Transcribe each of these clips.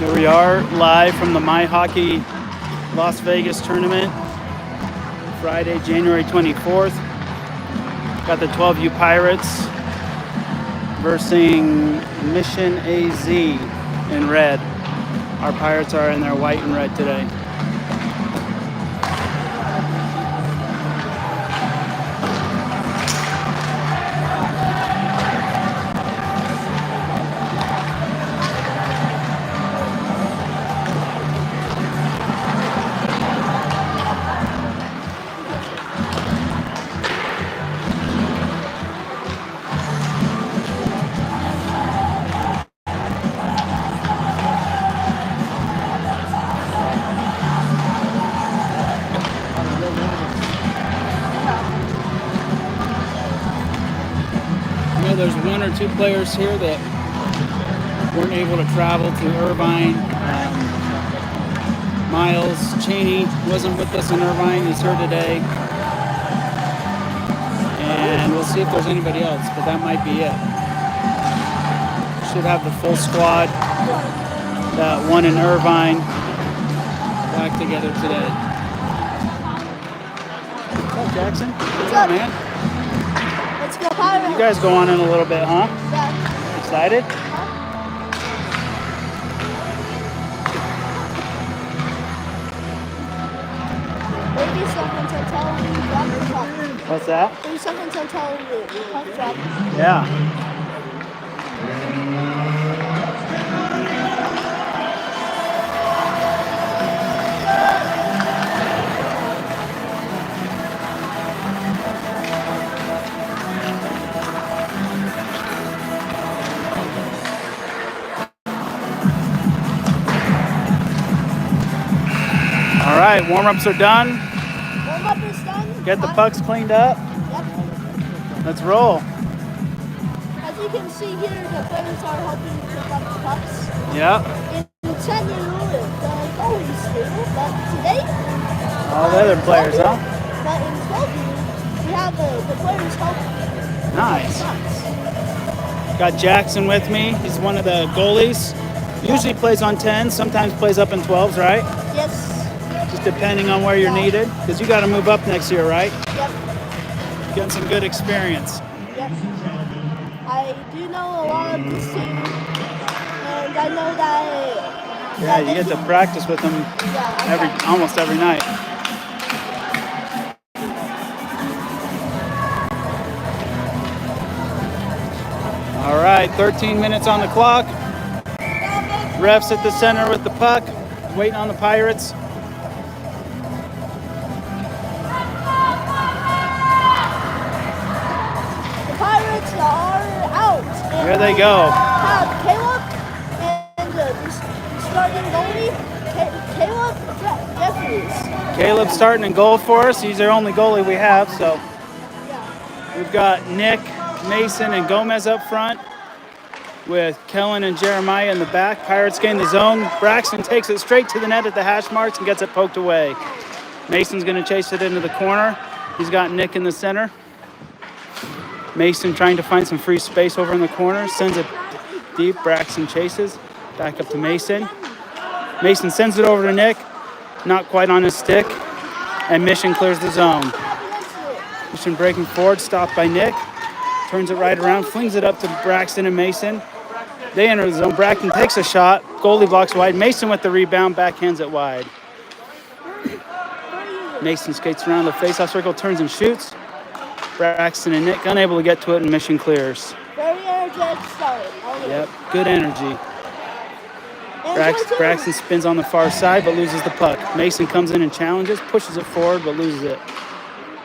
Here we are live from the My Hockey Las Vegas tournament, Friday, January 24th. Got the 12U Pirates versus Mission AZ in red. Our Pirates are in their white and red today. There's one or two players here that weren't able to travel to Irvine. Miles Cheney wasn't with us in Irvine. He's here today. And we'll see if there's anybody else, but that might be it. Should have the full squad that won in Irvine back together today. What's up, Jackson? What's up, man? You guys go on in a little bit, huh? Yeah. Excited? Maybe someone's telling you drop the puck. What's that? Maybe someone's telling you puck drop. Yeah. All right, warm-ups are done. Warm-up is done. Get the pucks cleaned up. Yep. Let's roll. As you can see here, the players are helping pick up the pucks. Yeah. In 10 the goalies do, but today... All the other players, huh? But in 12 we have the players helping. Nice. Got Jackson with me. He's one of the goalies. Usually plays on 10, sometimes plays up in 12s, right? Yes. Just depending on where you're needed. Because you got to move up next year, right? Yep. Getting some good experience. Yep. I do know a lot of this team. And I know that... Yeah, you get to practice with them almost every night. All right, 13 minutes on the clock. Refs at the center with the puck, waiting on the Pirates. The Pirates are out. Here they go. Have Caleb and the starting goalie, Caleb Jeffries. Caleb starting in goal for us. He's our only goalie we have, so Yeah. we've got Nick, Mason, and Gomez up front, with Kellen and Jeremiah in the back. Pirates gain the zone. Braxton takes it straight to the net at the hash marks and gets it poked away. Mason's going to chase it into the corner. He's got Nick in the center. Mason trying to find some free space over in the corner. Sends it deep. Braxton chases. Back up to Mason. Mason sends it over to Nick. Not quite on his stick. And Mission clears the zone. Mission breaking forward. Stopped by Nick. Turns it right around. Flings it up to Braxton and Mason. They enter the zone. Braxton takes a shot. Goalie blocks wide. Mason with the rebound. Backhands it wide. Mason skates around the faceoff circle. Turns and shoots. Braxton and Nick unable to get to it, and Mission clears. Very energetic start. Yep, good energy. Braxton spins on the far side, but loses the puck. Mason comes in and challenges, pushes it forward, but loses it.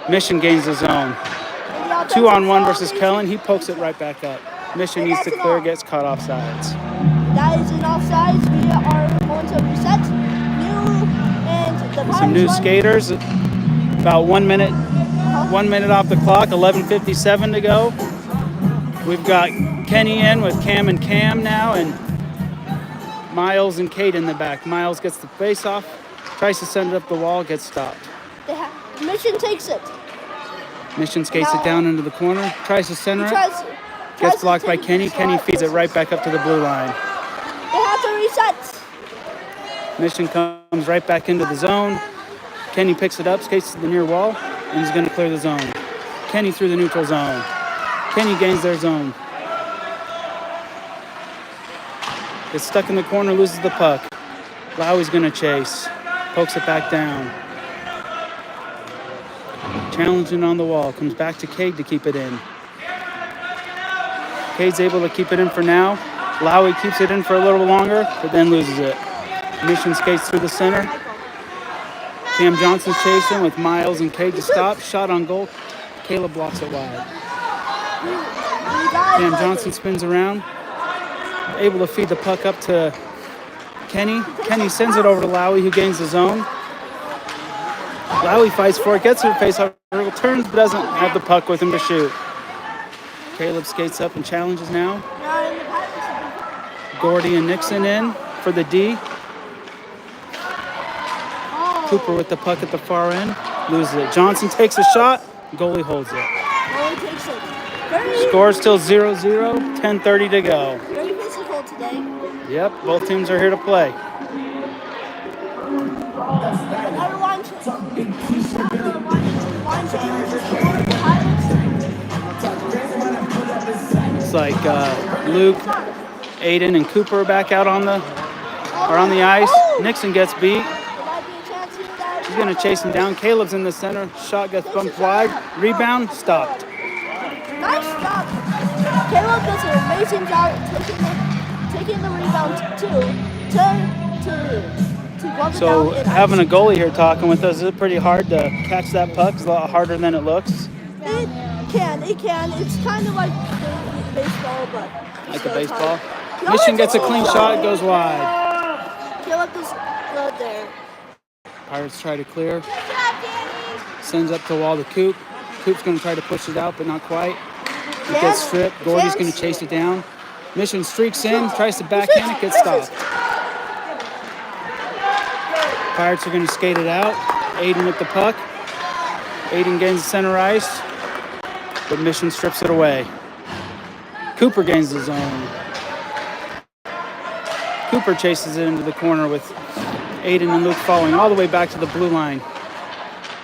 Mission gains the zone. 2-on-1 versus Kellen. He pokes it right back up. Mission needs to clear, gets caught off sides. that is an offsides. We are going to reset. And the Some new Pirates skaters. About 1 minute, 1 minute off the clock. 11:57 to go. We've got Kenny in with Cam and Cam now, and Miles and Kate in the back. Miles gets the face off, tries to send it up the wall, gets stopped. Mission takes it. Mission skates it down into the corner, tries to center it, Tries gets blocked to by take Kenny. the Kenny shot. feeds it right back up to the blue line. They have to reset. Mission comes right back into the zone. Kenny picks it up, skates to the near wall, and he's going to clear the zone. Kenny through the neutral zone. Kenny gains their zone. Gets stuck in the corner, loses the puck. Lowry's going to chase. Pokes it back down. Challenging on the wall. Comes back to Cade to keep it in. Cade's able to keep it in for now. Lowry keeps it in for a little longer, but then loses it. Mission skates through the center. Cam Johnson's chasing with Miles and Cade to stop. Shot on goal. Caleb blocks it wide. Cam Johnson spins around. Able to feed the puck up to Kenny. Kenny sends it over to Lowry, who gains the zone. Lowry fights for it, gets her face off, turns, but doesn't have the puck with him to shoot. Caleb skates up and challenges now. Gordy and Nixon in for the D. Cooper with the puck at the far end, loses it. Johnson takes a shot, goalie holds it. Takes it. Score still 0-0, 10:30 to go. Very physical today. Yep, both teams are here to play. Another line change. Line change. It's like Luke, Aiden, and Cooper are back out on the ice. Nixon gets beat. He's going to chase him down. Caleb's in the center. Shot gets bumped wide. Rebound, stopped. Nice job. Caleb does an amazing job taking the rebound to glove it So down. having a goalie here talking with us, is it pretty hard to catch that puck? It's a lot harder than it looks. It can. It's kind of like baseball, but Like a baseball. Mission gets a clean shot, goes wide. Caleb is good there. Pirates try to clear. Sends up the wall to Coop. Coop's going to try to push it out, but not quite. It gets stripped. Gordy's going to chase it down. Mission streaks in, tries to backhand it, gets stopped. Pirates are going to skate it out. Aiden with the puck. Aiden gains the center ice, but Mission strips it away. Cooper gains the zone. Cooper chases it into the corner with Aiden and Luke following all the way back to the blue line.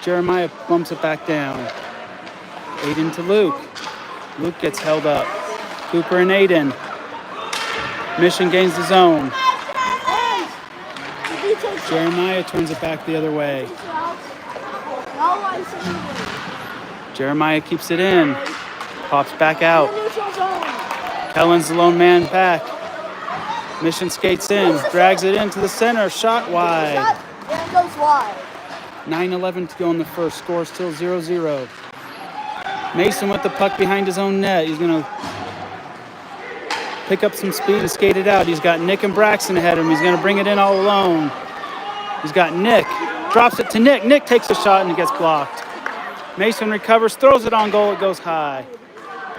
Jeremiah bumps it back down. Aiden to Luke. Luke gets held up. Cooper and Aiden. Mission gains the zone. Jeremiah turns it back the other way. Jeremiah keeps it in. Pops back out. Kellen's the lone man back. Mission skates in. Drags it into the center. Shot wide. And goes wide. 9:11 to go in the first. Score still 0-0. Mason with the puck behind his own net. He's going to pick up some speed and skate it out. He's got Nick and Braxton ahead of him. He's going to bring it in all alone. He's got Nick. Drops it to Nick. Nick takes a shot and it gets blocked. Mason recovers, throws it on goal. It goes high.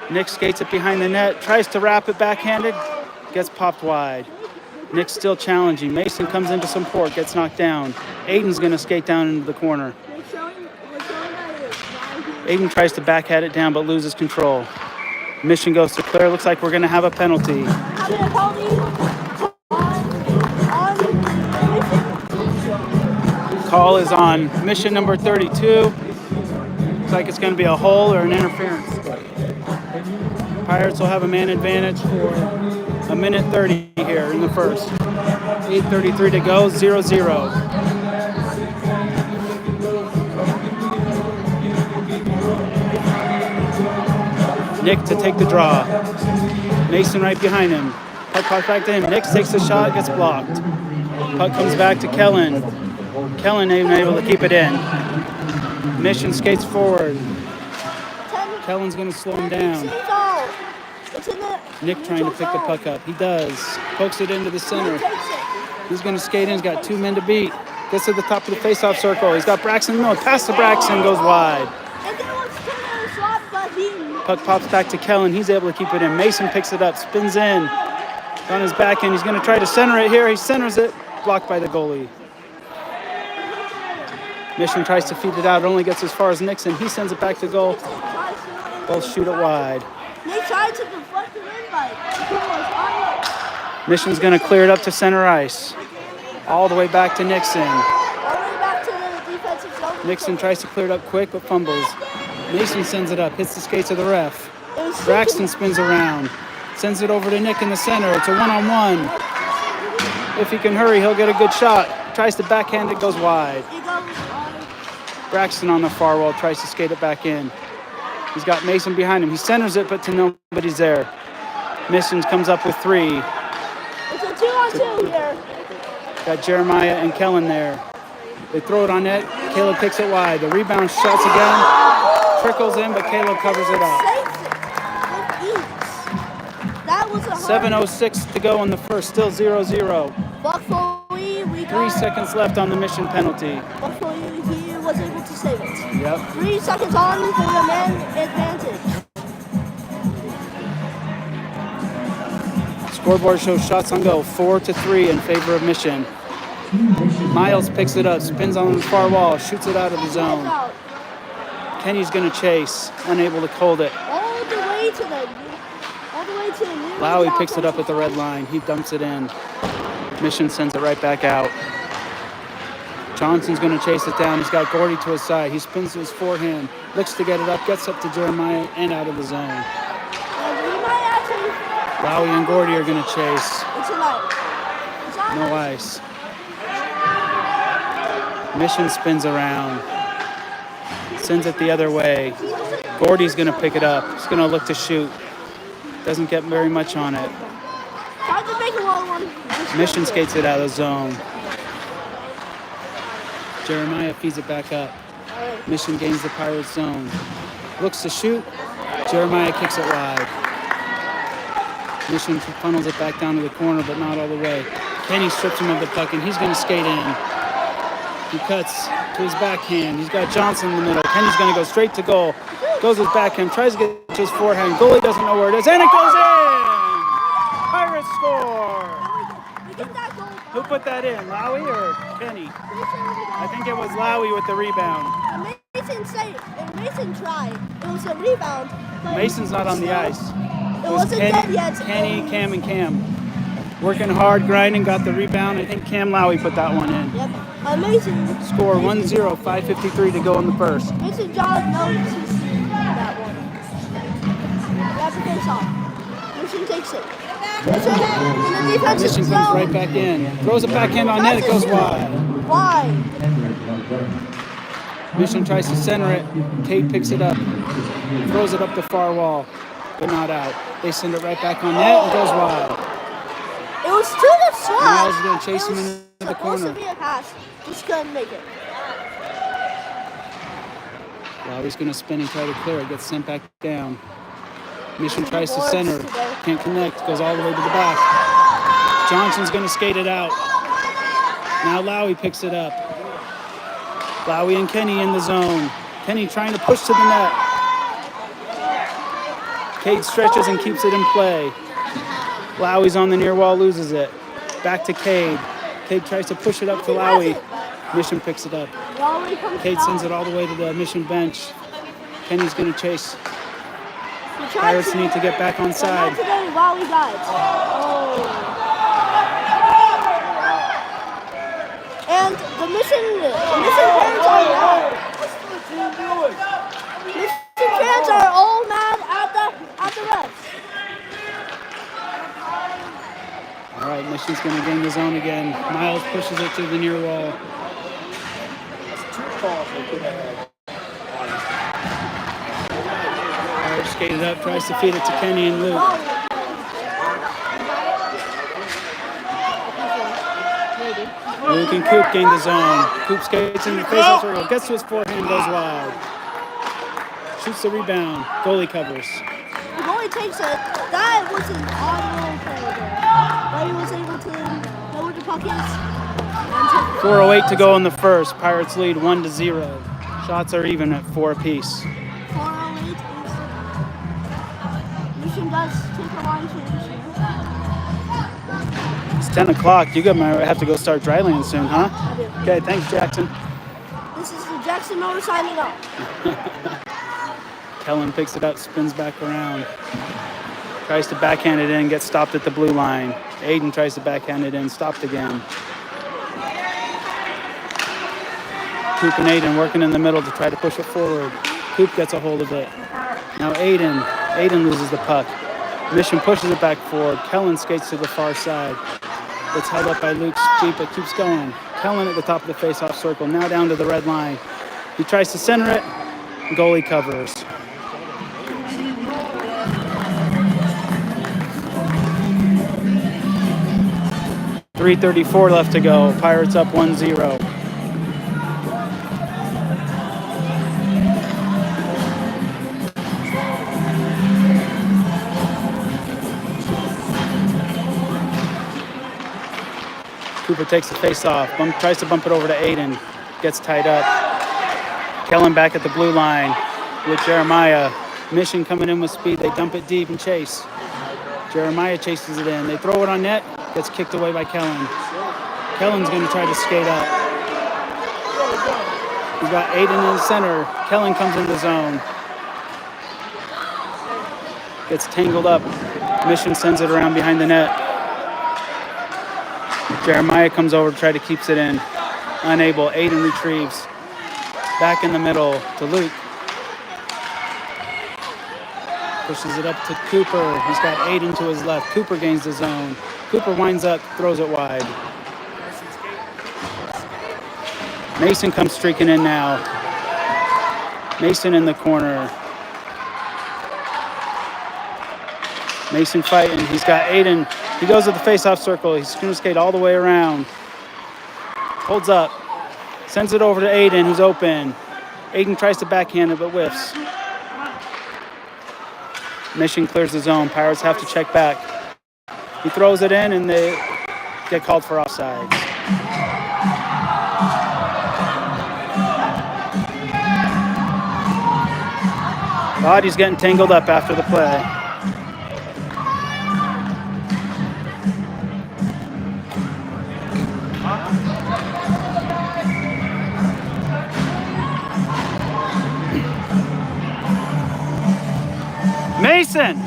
Nick skates it behind the net. Tries to wrap it backhanded. Gets popped wide. Nick's still challenging. Mason comes into support. Gets knocked down. Aiden's going to skate down into the corner. Aiden tries to backhand it down but loses control. Mission goes to clear. Looks like we're going to have a penalty. Call is on Mission number 32. Looks like it's going to be a hole or an interference. Pirates will have a man advantage for a minute 30 here in the first. 8:33 to go, 0-0. Nick to take the draw. Mason right behind him. Puck pops back to him. Nick takes the shot, gets blocked. Puck comes back to Kellen. Kellen ain't able to keep it in. Mission skates forward. Kellen's going to slow him down. It's in the Nick trying to pick the puck up. He does. Pokes it into the center. Nick takes it. He's going to skate in. He's got 2 men to beat. Gets to the top of the faceoff circle. He's got Braxton in the middle. Pass to Braxton. Goes wide. And then wants to turn a shot, but he... Puck pops back to Kellen. He's able to keep it in. Mason picks it up. Spins in. It's on his back end. He's going to try to center it here. He centers it. Blocked by the goalie. Mission tries to feed it out. It only gets as far as Nixon. He sends it back to goal. Both shoot it wide. Nick tried to deflect it in, but he was on it. Mission's going to clear it up to center ice. All the way back to Nixon. All the way back to the defensive zone. Nixon tries to clear it up quick, but fumbles. Mason sends it up, hits the skates of the ref. It was Braxton spins around, sends it over to Nick in the center. It's a one-on-one. If he can hurry, he'll get a good shot. Tries to backhand, it goes wide. He goes on. Braxton on the far wall tries to skate it back in. He's got Mason behind him. He centers it, but to nobody's there. Missions comes up with 3. It's a 2-on-2 here. Got Jeremiah and Kellen there. They throw it on net. Caleb picks it wide. The rebound shots again. Trickles in, but Caleb covers it up. Saves it with ease. That was a 7:06 to go in the first. Still 0-0. Buck Foley, we 3 seconds left on the Mission penalty. Buck Foley, he was able to save it. Yep. 3 seconds on for the man advantage. Scoreboard shows shots on goal. 4-3 in favor of Mission. Miles picks it up, spins on the far wall, shoots it out of the zone. Out. Kenny's going to chase, unable to hold it. All the way to the new. Lowry picks it up at the red line. He dumps it in. Mission sends it right back out. Johnson's going to chase it down. He's got Gordy to his side. He spins to his forehand, looks to get it up, gets up to Jeremiah and out of the zone. And he might actually. Lowry and Gordy are going to chase. It's a light. It's on No ice. Mission spins around. Sends it the other way. Gordy's going to pick it up. He's going to look to shoot. Doesn't get very much on it. Tried to make a long one. Mission skates it out of the zone. Jeremiah feeds it back up. Mission gains the Pirates zone. Looks to shoot. Jeremiah kicks it wide. Mission funnels it back down to the corner, but not all the way. Kenny strips him of the puck, and he's going to skate in. He cuts to his backhand. He's got Johnson in the middle. Kenny's going to go straight to goal. Goes his backhand, tries to get to his forehand. Goalie doesn't know where it is, and it goes in! Pirates score! We get that goal. Who put that in, Lowry or Kenny? I think it was Lowry with the rebound. Mason tried. It was a rebound. but Mason's not on the ice. It wasn't dead yet. Kenny, Cam, and Cam. Working hard, grinding, got the rebound. I think Cam Lowry put that one in. Yep. Mason. Score 1-0, 5:53 to go in the first. Mason John knows he's seen that one. That's a face off. Mission takes it. Mission in the defensive Mission zone. comes right back in. Throws it backhand on net, it goes wide. Wide. Mission tries to center it. Cade picks it up. Throws it up the far wall, but not out. They send it right back on net, it goes wide. It was to the slot. Miles is going to chase him into the Supposed corner. to be a pass. Just couldn't make it. Lowry's going to spin and try to clear it. Gets sent back down. Mission tries to center. Can't connect. Goes all the way to the back. Johnson's going to skate it out. Now Lowry picks it up. Lowry and Kenny in the zone. Kenny trying to push to the net. Cade stretches and keeps it in play. Lowry's on the near wall, loses it. Back to Cade. Cade tries to push it up to Lowry. Mission picks it up. Cade sends it all the way to the Mission bench. Kenny's going to chase. Pirates need to get back on side. Not today, while we got it. Oh. And the mission fans are mad. Mission fans are all mad at the refs. All right, Mission's going to gain the zone again. Miles pushes it to the near wall. Pirates skated up, tries to feed it to Kenny and Luke. Luke and Coop gain the zone. Coop skates in the face circle, gets to his forehand, goes wide. Shoots the rebound. Goalie covers. The goalie takes it. That was an audible play there. But he was able to know where the puck is. 4:08 to go in the first. Pirates lead 1-0. Shots are even at 4 apiece. 4:08 is Mission does take a line change here. It's 10 o'clock. You might have to go start dry land soon, huh? I do. Okay, thanks, Jackson. This is the Jackson Motor signing off. Kellen picks it up, spins back around. Tries to backhand it in, gets stopped at the blue line. Aiden tries to backhand it in, stopped again. Coop and Aiden working in the middle to try to push it forward. Coop gets a hold of it. Now Aiden loses the puck. Mission pushes it back forward. Kellen skates to the far side. It's held up by Luke's feet, but keeps going. Kellen at the top of the face-off circle, now down to the red line. He tries to center it. Goalie covers. .334 left to go. Pirates up 1-0. Cooper takes the face off, tries to bump it over to Aiden, gets tied up. Kellen back at the blue line with Jeremiah. Mission coming in with speed, they dump it deep and chase. Jeremiah chases it in, they throw it on net, gets kicked away by Kellen. Kellen's gonna try to skate up. We've got Aiden in the center, Kellen comes in the zone. Gets tangled up, Mission sends it around behind the net. Jeremiah comes over to try to keep it in. Unable. Aiden retrieves. Back in the middle to Luke. Pushes it up to Cooper. He's got Aiden to his left. Cooper gains the zone. Cooper winds up, throws it wide. Mason comes streaking in now. Mason in the corner. Mason fighting. He's got Aiden. He goes to the face-off circle. He's going to skate all the way around. Holds up. Sends it over to Aiden, who's open. Aiden tries to backhand it, but whiffs. Mission clears the zone. Pirates have to check back. He throws it in, and they get called for offsides. Body's getting tangled up after the play. Mason!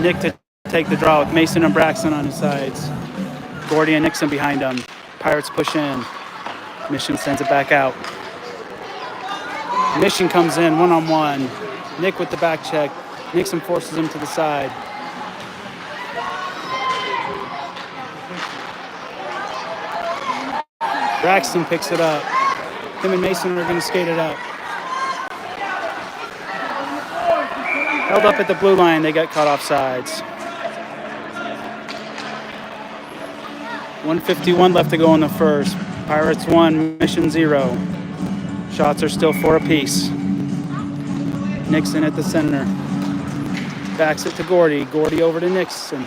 Nick to take the draw with Mason and Braxton on his sides. Gordy and Nixon behind him. Pirates push in. Mission sends it back out. Mission comes in one-on-one. Nick with the back check. Nixon forces him to the side. Braxton picks it up. Him and Mason are going to skate it up. Held up at the blue line, they got caught off sides. 1:51 left to go in the first. Pirates 1, Mission 0. Shots are still 4 apiece. Nixon at the center. Backs it to Gordy. Gordy over to Nixon.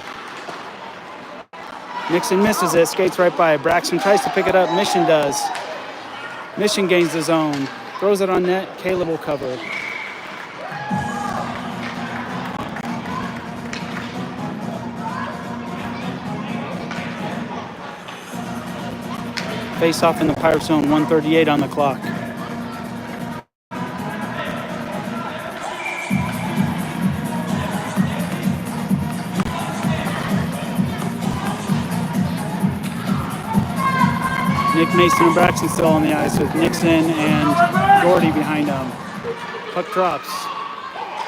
Nixon misses it, skates right by. Braxton tries to pick it up, Mission does. Mission gains the zone. Throws it on net, Caleb will cover. Face off in the Pirate zone, 1:38 on the clock. Nick, Mason, and Braxton still on the ice with Nixon and Gordy behind them. Puck drops.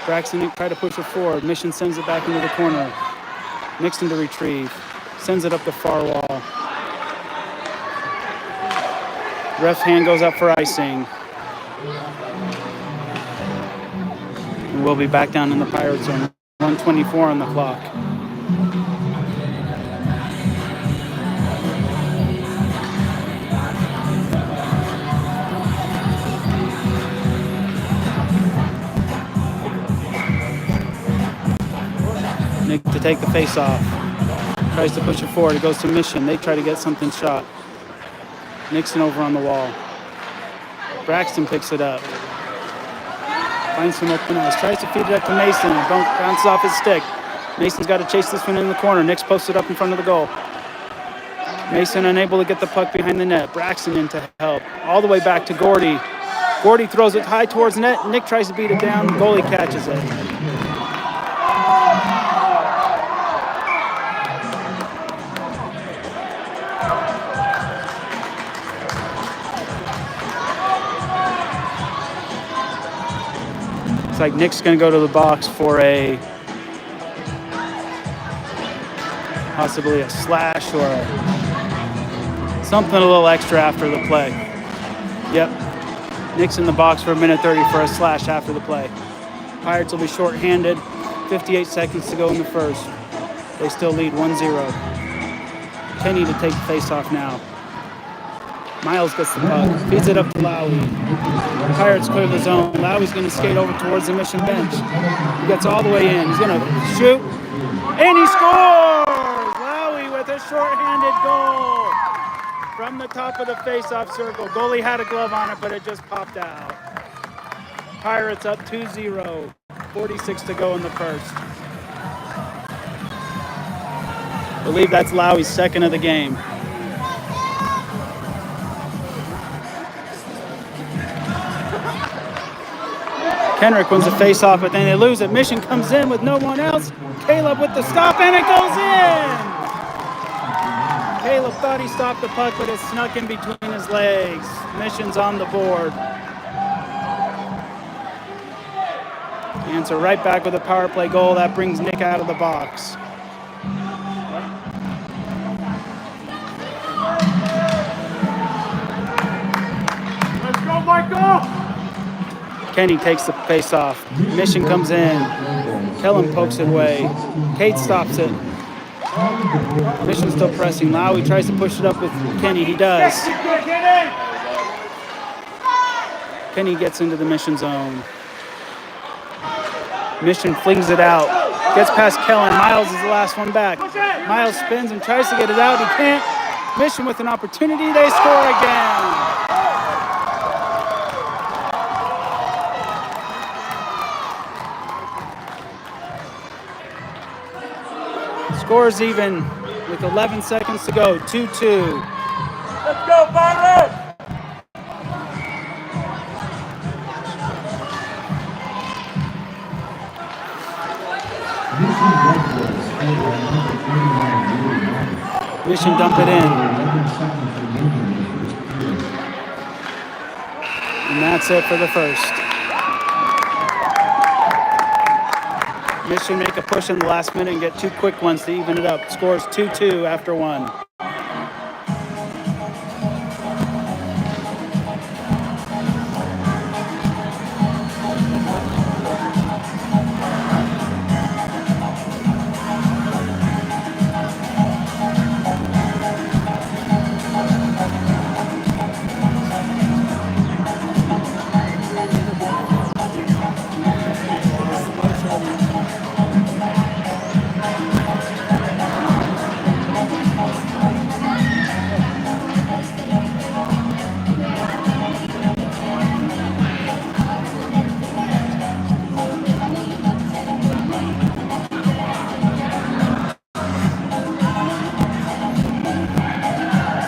Braxton try to push it forward. Mission sends it back into the corner. Nixon to retrieve. Sends it up the far wall. Ref's hand goes up for icing. And we'll be back down in the Pirate zone. 1:24 on the clock. to take the face off. Tries to push it forward. It goes to Mission. They try to get something shot. Nixon over on the wall. Braxton picks it up. Finds some open eyes. Tries to feed it up to Mason. And bounces off his stick. Mason's got to chase this one in the corner. Nick's posted up in front of the goal. Mason unable to get the puck behind the net. Braxton in to help. All the way back to Gordy. Gordy throws it high towards net. Nick tries to beat it down. Goalie catches it. It's like Nick's going to go to the box for possibly a slash or something a little extra after the play. Yep. Nick's in the box for a minute 30 for a slash after the play. Pirates will be shorthanded. 58 seconds to go in the first. They still lead 1-0. Kenny to take the face-off now. Miles gets the puck. Feeds it up to Lowry. Pirates clear the zone. Lowry's going to skate over towards the Mission bench. He gets all the way in. He's going to shoot. And he scores! Lowry with a shorthanded goal from the top of the face-off circle. Goalie had a glove on it, but it just popped out. Pirates up 2-0. 46 to go in the first. I believe that's Lowry's second of the game. Kenrick wins the face-off, but then they lose it. Mission comes in with no one else. Caleb with the stop, and it goes in! Caleb thought he stopped the puck, but it snuck in between his legs. Mission's on the board. Answer right back with a power play goal. That brings Nick out of the box. Let's go, Michael! Kenny takes the face off. Mission comes in. Kellen pokes it away. Kate stops it. Mission's still pressing. Lowry tries to push it up with Kenny. He does. Kenny gets into the Mission zone. Mission flings it out. Gets past Kellen. Miles is the last one back. Miles spins and tries to get it out. He can't. Mission with an opportunity. They score again. Scores even with 11 seconds to go, 2-2. Let's go, Pirates! Mission dump it in. And that's it for the first. Mission make a push in the last minute and get two quick ones to even it up. Scores 2-2 after one.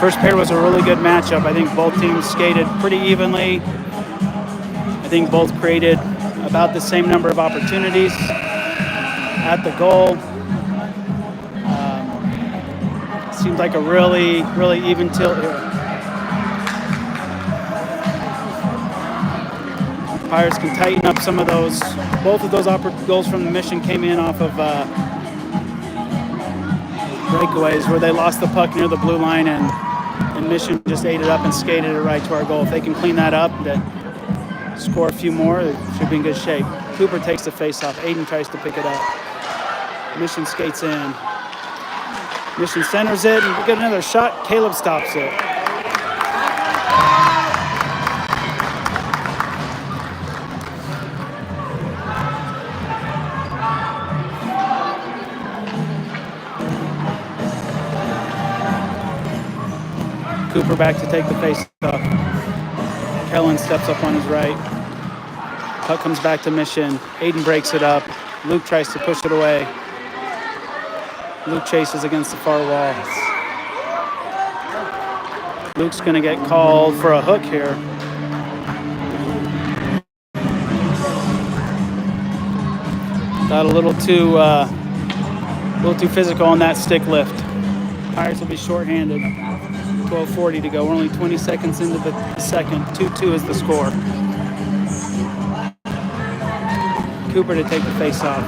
First pair was a really good matchup. I think both teams skated pretty evenly. I think both created about the same number of opportunities at the goal. Seemed like a really, really even tilt here. Pirates can tighten up some of those. Both of those goals from the Mission came in off of breakaways where they lost the puck near the blue line and Mission just ate it up and skated it right to our goal. If they can clean that up, score a few more, they should be in good shape. Cooper takes the face-off. Aiden tries to pick it up. Mission skates in. Mission centers it and we get another shot. Caleb stops it. Cooper back to take the face off. Kellen steps up on his right. Puck comes back to Mission. Aiden breaks it up. Luke tries to push it away. Luke chases against the far wall. Luke's going to get called for a hook here. Got a little too physical on that stick lift. Pirates will be shorthanded. 12:40 to go. We're only 20 seconds into the second. 2-2 is the score. Cooper to take the face-off.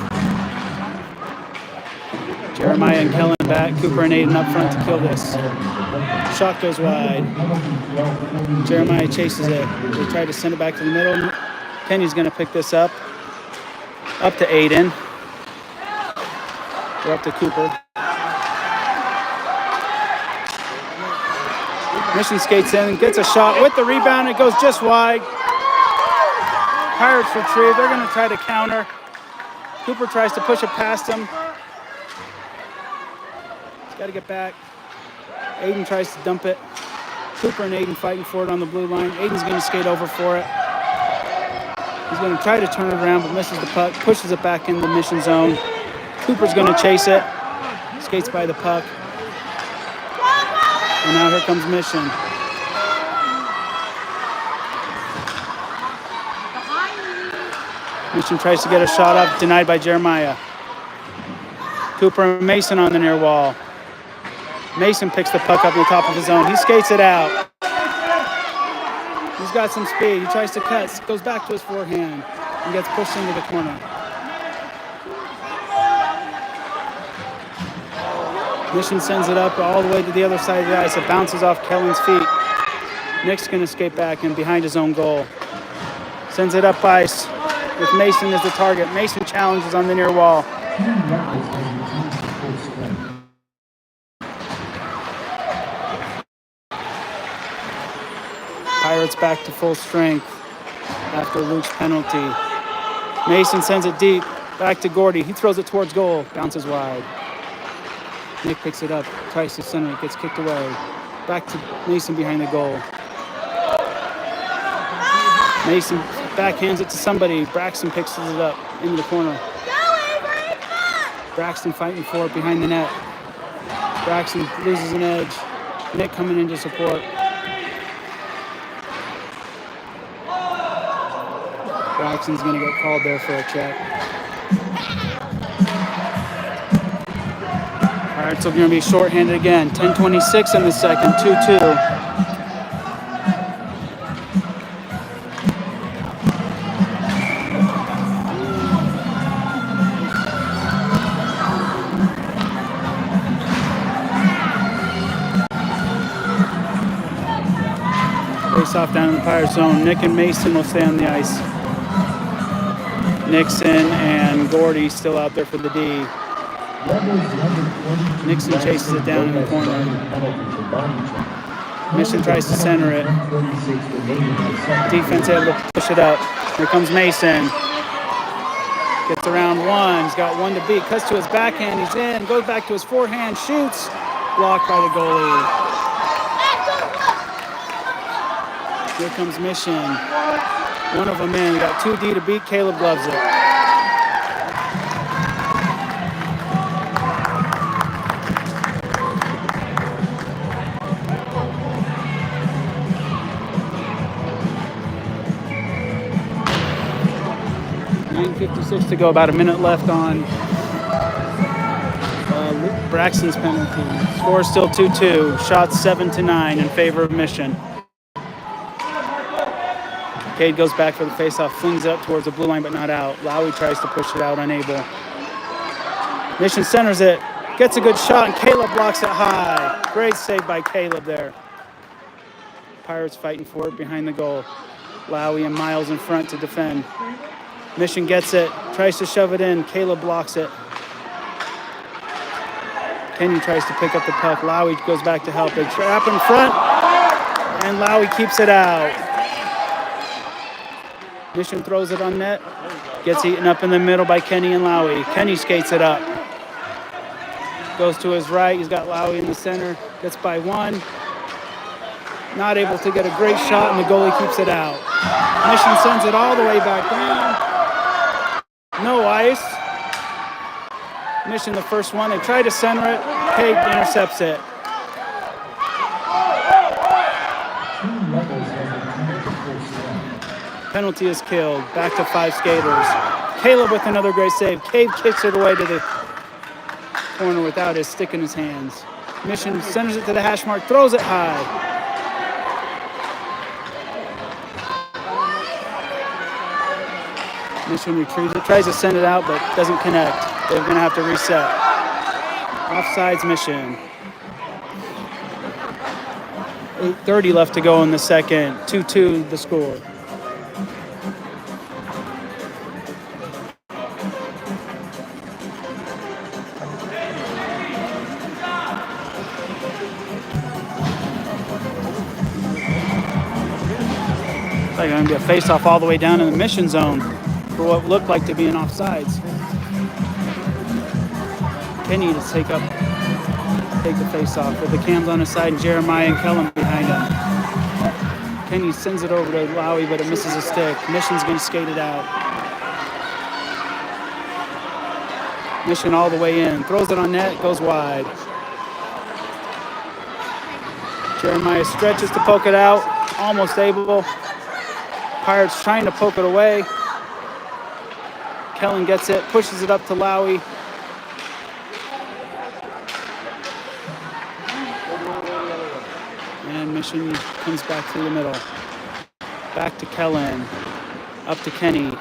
Jeremiah and Kellen back. Cooper and Aiden up front to kill this. Shot goes wide. Jeremiah chases it. They try to send it back to the middle. Kenny's going to pick this up. Up to Aiden. We're up to Cooper. Mission skates in, gets a shot with the rebound. It goes just wide. Pirates retrieve. They're going to try to counter. Cooper tries to push it past him. He's got to get back. Aiden tries to dump it. Cooper and Aiden fighting for it on the blue line. Aiden's going to skate over for it. He's going to try to turn it around, but misses the puck. Pushes it back in the Mission zone. Cooper's going to chase it. Skates by the puck. And now here comes Mission. Mission tries to get a shot up, denied by Jeremiah. Cooper and Mason on the near wall. Mason picks the puck up in the top of his zone. He skates it out. He's got some speed. He tries to cut, goes back to his forehand, and gets pushed into the corner. Mission sends it up all the way to the other side of the ice. It bounces off Kellen's feet. Nick's going to skate back and behind his own goal. Sends it up ice with Mason as the target. Mason challenges on the near wall. Pirates back to full strength after Luke's penalty. Mason sends it deep, back to Gordy. He throws it towards goal, bounces wide. Nick picks it up, tries to center it, gets kicked away. Back to Mason behind the goal. Mason backhands it to somebody. Braxton picks it up into the corner. Braxton fighting for it behind the net. Braxton loses an edge. Nick coming in to support. Braxton's going to get called there for a check. Pirates are going to be shorthanded again. 10:26 in the second, 2-2. Face off down in the Pirate zone. Nick and Mason will stay on the ice. Nixon and Gordy still out there for the D. Nixon chases it down in the corner. Mission tries to center it. Defense able to push it up. Here comes Mason. Gets around one. He's got one to beat. Cuts to his backhand. He's in. Goes back to his forehand. Shoots. Blocked by the goalie. Here comes Mission. One of them in. We got 2D to beat. Caleb loves it. .56 to go, about a minute left on Braxton's penalty. Score still 2-2. Shots 7-9 in favor of Mission. Cade goes back for the faceoff, flings it up towards the blue line, but not out. Lowry tries to push it out, unable. Mission centers it, gets a good shot, and Caleb blocks it high. Great save by Caleb there. Pirates fighting for it behind the goal. Lowry and Miles in front to defend. Mission gets it, tries to shove it in. Caleb blocks it. Kenyon tries to pick up the puck. Lowry goes back to help. They trap in front, and Lowry keeps it out. Mission throws it on net. Gets eaten up in the middle by Kenny and Lowry. Kenny skates it up. Goes to his right. He's got Lowry in the center. Gets by one. Not able to get a great shot, and the goalie keeps it out. Mission sends it all the way back down. No ice. Mission the first one. They try to center it. Cade intercepts it. Penalty is killed. Back to 5 skaters. Caleb with another great save. Cade kicks it away to the corner without his stick in his hands. Mission centers it to the hash mark, throws it high. Mission retrieves it, tries to send it out, but doesn't connect. They're going to have to reset. Offsides Mission. 8:30 left to go in the second. 2-2 the score. It's going to be a face-off all the way down in the Mission zone for what looked like to be an offsides. Kenny to take the face-off with the cams on his side and Jeremiah and Kellen behind him. Kenny sends it over to Lowy, but it misses a stick. Mission's going to skate it out. Mission all the way in, throws it on net, goes wide. Jeremiah stretches to poke it out, almost able. Pirates trying to poke it away. Kellen gets it, pushes it up to Lowy. And Mission comes back through the middle. Back to Kellen. Up to Kenny.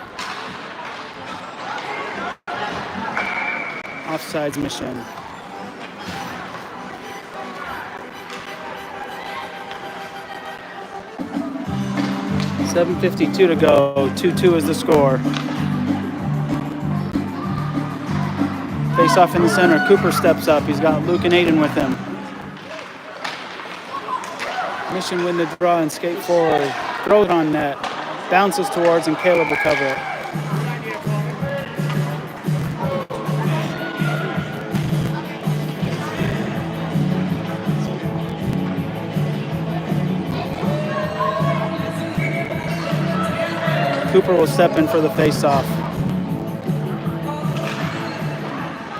Offsides Mission. .7:52 to go. 2-2 is the score. Face off in the center. Cooper steps up. He's got Luke and Aiden with him. Mission win the draw and skate forward. Throw it on net. Bounces towards and Caleb will cover it. Cooper will step in for the face-off.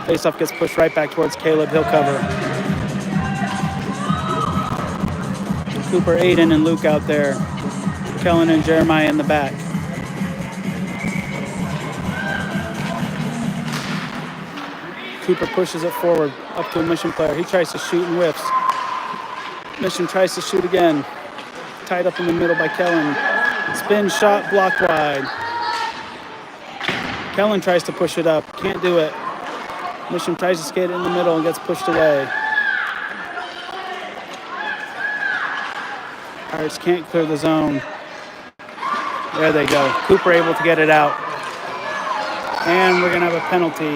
Face-off gets pushed right back towards Caleb. He'll cover. Cooper, Aiden, and Luke out there. Kellen and Jeremiah in the back. Cooper pushes it forward up to a Mission player. He tries to shoot and whiffs. Mission tries to shoot again. Tied up in the middle by Kellen. Spin shot blocked wide. Kellen tries to push it up. Can't do it. Mission tries to skate it in the middle and gets pushed away. Pirates can't clear the zone. There they go. Cooper able to get it out. And we're going to have a penalty.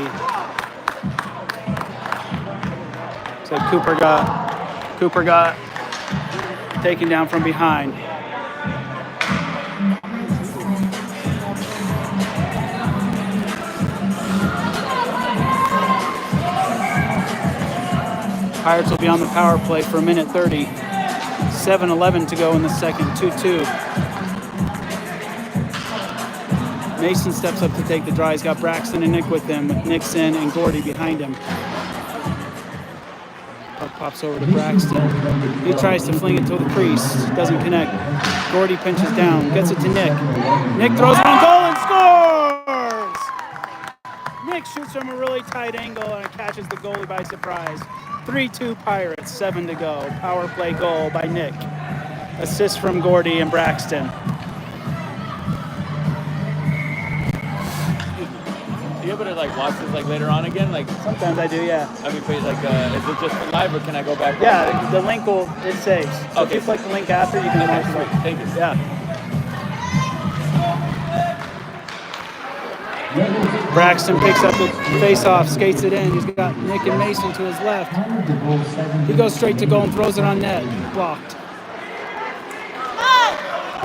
So Cooper got taken down from behind. Pirates will be on the power play for 1:30. 7:11 to go in the second. 2-2. Mason steps up to take the draw. He's got Braxton and Nick with him, with Nixon and Gordy behind him. Puck pops over to Braxton. He tries to fling it to the crease. Doesn't connect. Gordy pinches down. Gets it to Nick. Nick throws it on goal and scores! Nick shoots from a really tight angle and catches the goalie by surprise. 3-2 Pirates, 7 to go. Power play goal by Nick. Assist from Gordy and Braxton. Are you able to watch this later on again? Sometimes I do, yeah. I mean, is it just live or can I go back? Yeah, the link it saves. So okay. If you click the link after, you can watch it. Thank you. Yeah. Braxton picks up the face-off, skates it in. He's got Nick and Mason to his left. He goes straight to goal and throws it on net. Blocked.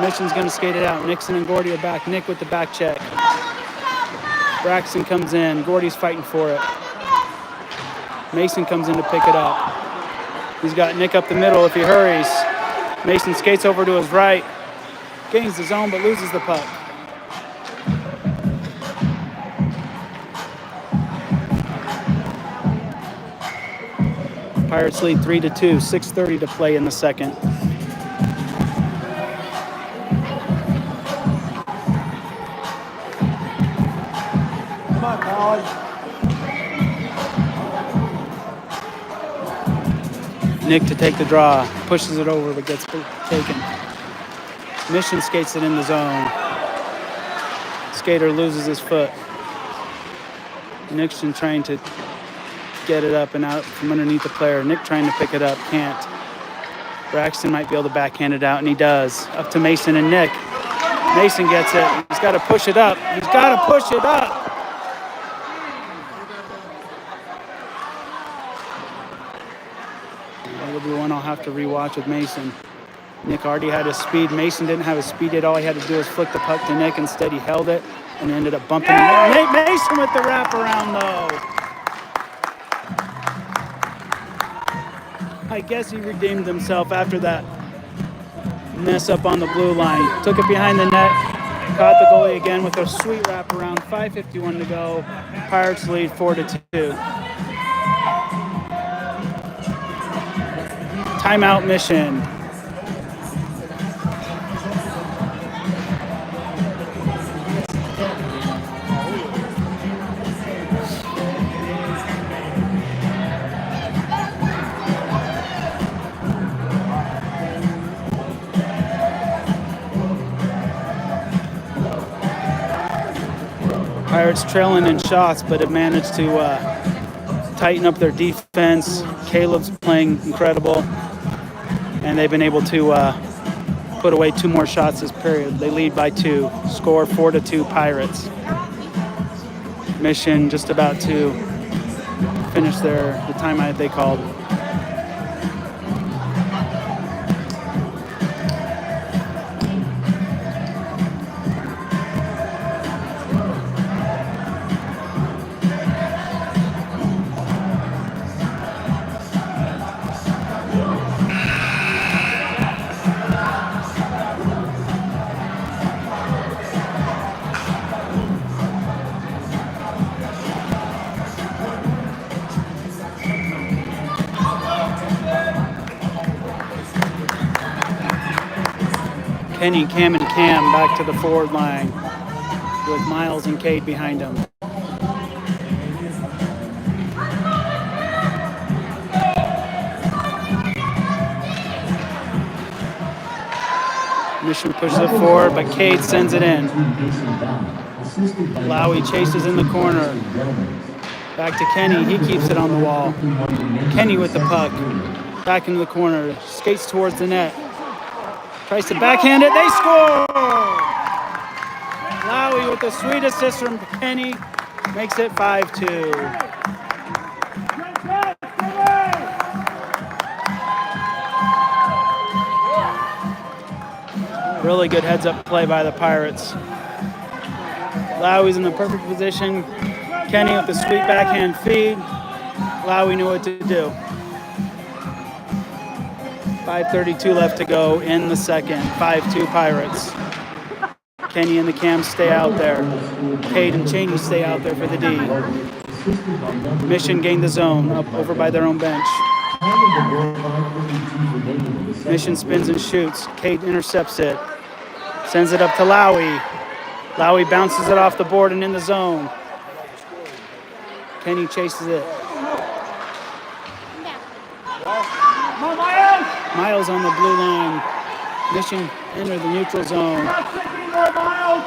Mission's going to skate it out. Nixon and Gordy are back. Nick with the back check. Braxton comes in. Gordy's fighting for it. Mason comes in to pick it up. He's got Nick up the middle if he hurries. Mason skates over to his right, gains the zone, but loses the puck. Pirates lead 3-2, 6:30 to play in the second. Come on, Colin. Nick to take the draw, pushes it over, but gets taken. Mission skates it in the zone. Skater loses his foot. Nixon trying to get it up and out from underneath the player. Nick trying to pick it up, can't. Braxton might be able to backhand it out, and he does. Up to Mason and Nick. Mason gets it. He's got to push it up. He's got to push it up. That'll be one I'll have to rewatch with Mason. Nick already had his speed. Mason didn't have his speed yet. All he had to do was flick the puck to Nick. Instead, he held it and ended up bumping it. Mason with the wraparound, though. I guess he redeemed himself after that mess up on the blue line. Took it behind the net, caught the goalie again with a sweet wraparound. 5:51 to go. Pirates lead 4-2. Timeout Mission. Pirates trailing in shots, but have managed to tighten up their defense. Caleb's playing incredible, and they've been able to put away 2 more shots this period. They lead by 2. Score 4-2 Pirates. Mission just about to finish the timeout they called. Kenny, Cam, and Cam back to the forward line with Miles and Cade behind them. Mission pushes it forward, but Cade sends it in. Lowey chases in the corner. Back to Kenny. He keeps it on the wall. Kenny with the puck. Back into the corner. Skates towards the net. Tries to backhand it. They score! Lowey with the sweet assist from Kenny makes it 5-2. Really good heads-up play by the Pirates. Lowey's in the perfect position. Kenny with the sweet backhand feed. Lowey knew what to do. 5:32 left to go in the second. 5-2 Pirates. Kenny and the Cam stay out there. Cade and Cheney stay out there for the D. Mission gained the zone up over by their own bench. Mission spins and shoots. Cade intercepts it. Sends it up to Lowey. Lowey bounces it off the board and in the zone. Kenny chases it. Miles on the blue line. Mission enter the neutral zone.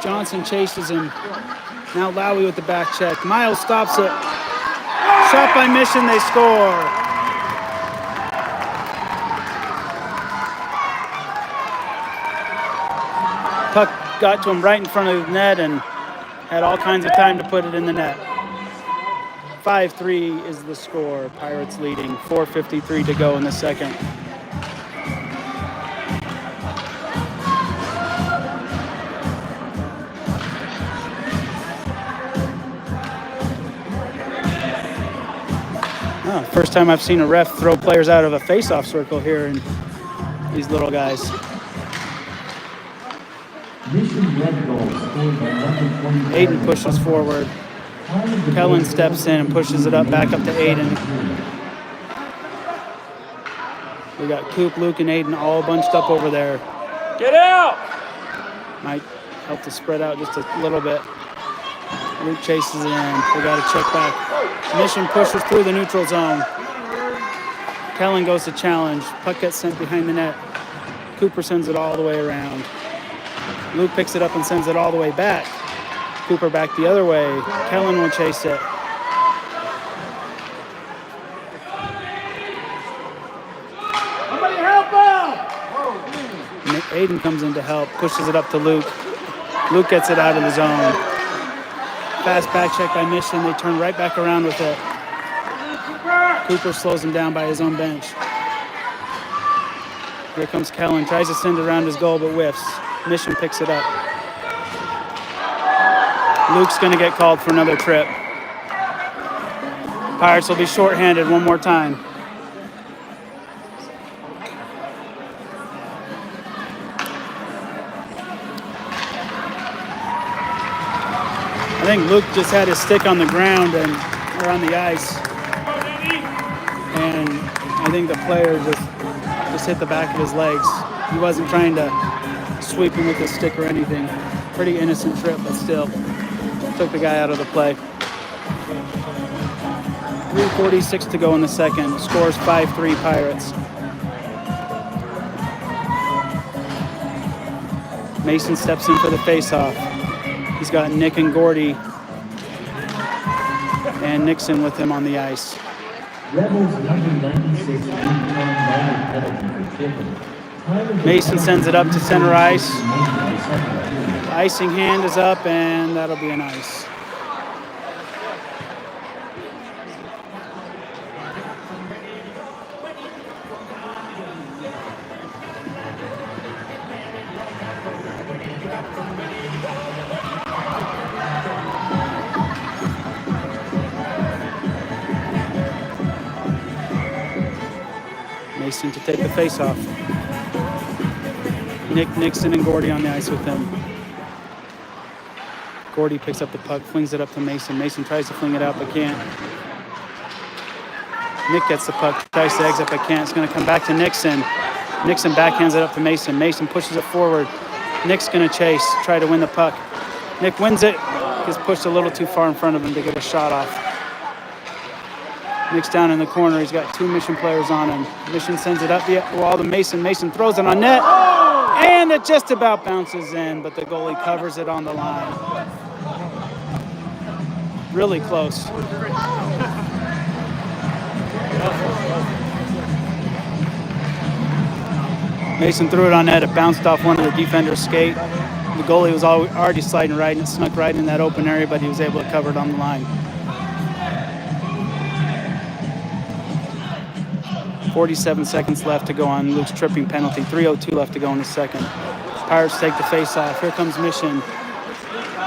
Johnson chases him. Now Lowey with the back check. Miles stops it. Shot by Mission, they score. Puck got to him right in front of the net and had all kinds of time to put it in the net. 5-3 is the score. Pirates leading. 4:53 to go in the second. First time I've seen a ref throw players out of a face-off circle here these little guys. Aiden pushes forward. Kellen steps in and pushes it up, back up to Aiden. We got Coop, Luke, and Aiden all bunched up over there. Get out! Might help to spread out just a little bit. Luke chases it in. They got to check back. Mission pushes through the neutral zone. Kellen goes to challenge. Puck gets sent behind the net. Cooper sends it all the way around. Luke picks it up and sends it all the way back. Cooper back the other way. Kellen will chase it. Somebody help out! Aiden comes in to help, pushes it up to Luke. Luke gets it out of the zone. Fast back check by Mission. They turn right back around with it. Cooper slows him down by his own bench. Here comes Kellen. Tries to send it around his goal, but whiffs. Mission picks it up. Luke's going to get called for another trip. Pirates will be shorthanded one more time. I think Luke just had his stick on the ground or on the ice. And I think the player just hit the back of his legs. He wasn't trying to sweep him with his stick or anything. Pretty innocent trip, but still took the guy out of the play. 3:46 to go in the second. Scores 5-3 Pirates. Mason steps in for the faceoff. He's got Nick and Gordy and Nixon with him on the ice. Rebels number 96 penalty for chipping. Mason sends it up to center ice. The icing hand is up, and that'll be an ice. Mason to take the face-off. Nick, Nixon, and Gordy on the ice with him. Gordy picks up the puck, flings it up to Mason. Mason tries to fling it out, but can't. Nick gets the puck, tries to exit, but can't. It's going to come back to Nixon. Nixon backhands it up to Mason. Mason pushes it forward. Nick's going to chase, try to win the puck. Nick wins it. Gets pushed a little too far in front of him to get a shot off. Nick's down in the corner. He's got two Mission players on him. Mission sends it up the wall to Mason. Mason throws it on net. And it just about bounces in, but the goalie covers it on the line. Really close. Mason threw it on net. It bounced off one of the defender's skate. The goalie was already sliding right, and it snuck right in that open area, but he was able to cover it on the line. 47 seconds left to go on Luke's tripping penalty. 3:02 left to go in the second. Pirates take the face-off. Here comes Mission.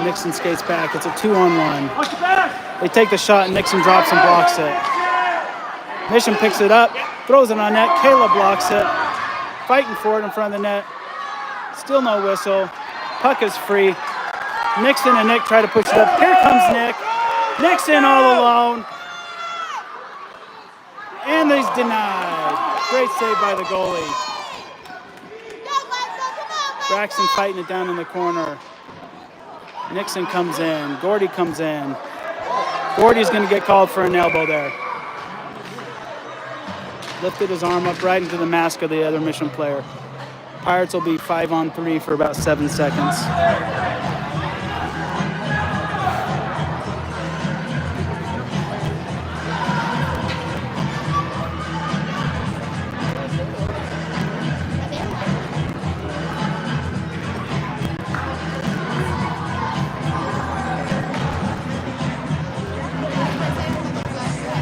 Nixon skates back. It's a 2-on-1. They take the shot, and Nixon drops and blocks it. Mission picks it up, throws it on net. Kayla blocks it. Fighting for it in front of the net. Still no whistle. Puck is free. Nixon and Nick try to push it up. Here comes Nick. Nixon all alone. And he's denied. Great save by the goalie. Braxton fighting it down in the corner. Nixon comes in. Gordy comes in. Gordy's going to get called for an elbow there. Lifted his arm up right into the mask of the other Mission player. Pirates will be 5-on-3 for about 7 seconds.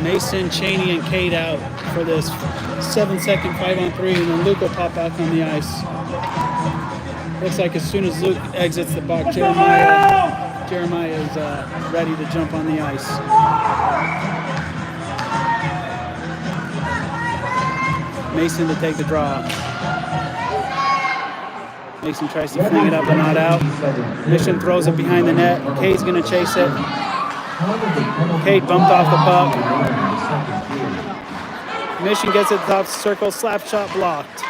Mason, Cheney, and Cade out for this 7-second 5-on-3, and then Luke will pop back on the ice. Looks like as soon as Luke exits the puck, Jeremiah is ready to jump on the ice. Mason to take the draw. Mason tries to fling it up and not out. Mission throws it behind the net. Cade's going to chase it. Cade bumped off the puck. Mission gets it to the top circle. Slap shot blocked.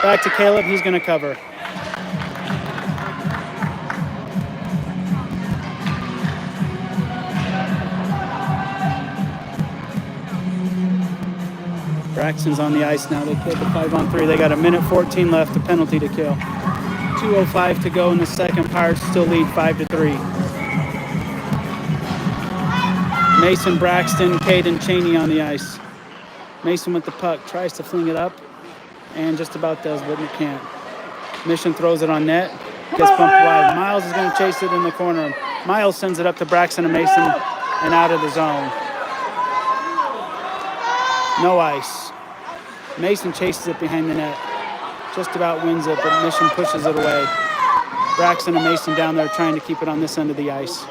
Back to Caleb. He's going to cover. Braxton's on the ice now. They killed the 5-on-3. They got a minute 14 left, a penalty to kill. 2:05 to go in the second. Pirates still lead 5-3. Mason, Braxton, Caden, Cheney on the ice. Mason with the puck, tries to fling it up, and just about does, but he can't. Mission throws it on net, gets bumped wide. Miles is going to chase it in the corner. Miles sends it up to Braxton and Mason and out of the zone. No ice. Mason chases it behind the net. Just about wins it, but Mission pushes it away. Braxton and Mason down there trying to keep it on this end of the ice.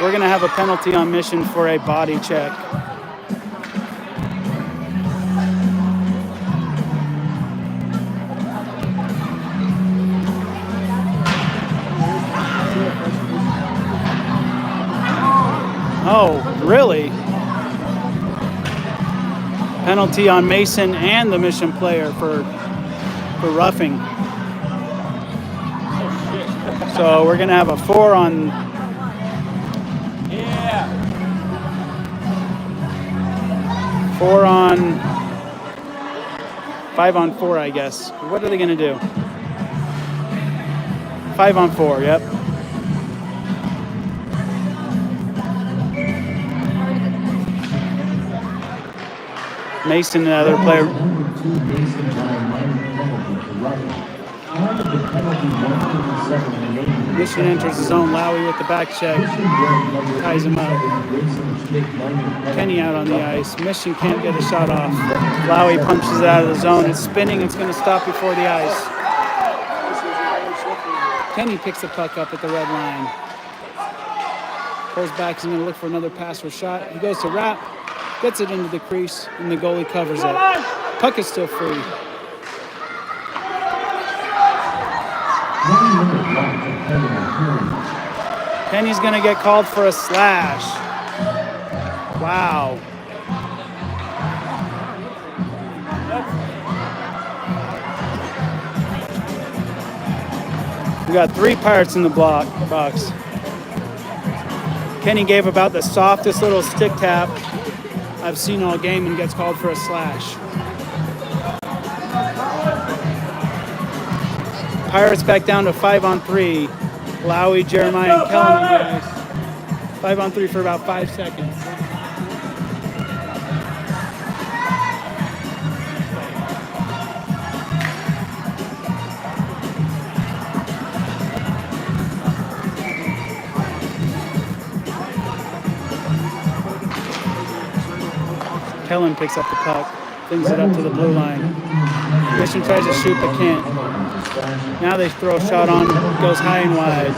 We're going to have a penalty on Mission for a body check. Oh, really? Penalty on Mason and the Mission player for roughing. So we're going to have a 4 on... Yeah. 4 on... 5 on 4, I guess. What are they going to do? 5 on 4, yep. Mason, another player. Mission enters his own. Lowry with the back check. Ties him up. Kenny out on the ice. Mission can't get a shot off. Lowry punches it out of the zone. It's spinning. It's going to stop before the ice. Kenny picks the puck up at the red line. Pulls back. He's going to look for another pass or shot. He goes to wrap. Gets it into the crease, and the goalie covers it. Puck is still free. Kenny's going to get called for a slash. Wow. We got 3 Pirates in the box. Kenny gave about the softest little stick tap I've seen all game and gets called for a slash. Pirates back down to 5 on 3. Lowry, Jeremiah, and Kellen on the ice. 5 on 3 for about 5 seconds. Kellen picks up the puck, flings it up to the blue line. Mission tries to shoot but can't. Now they throw a shot on, goes high and wide.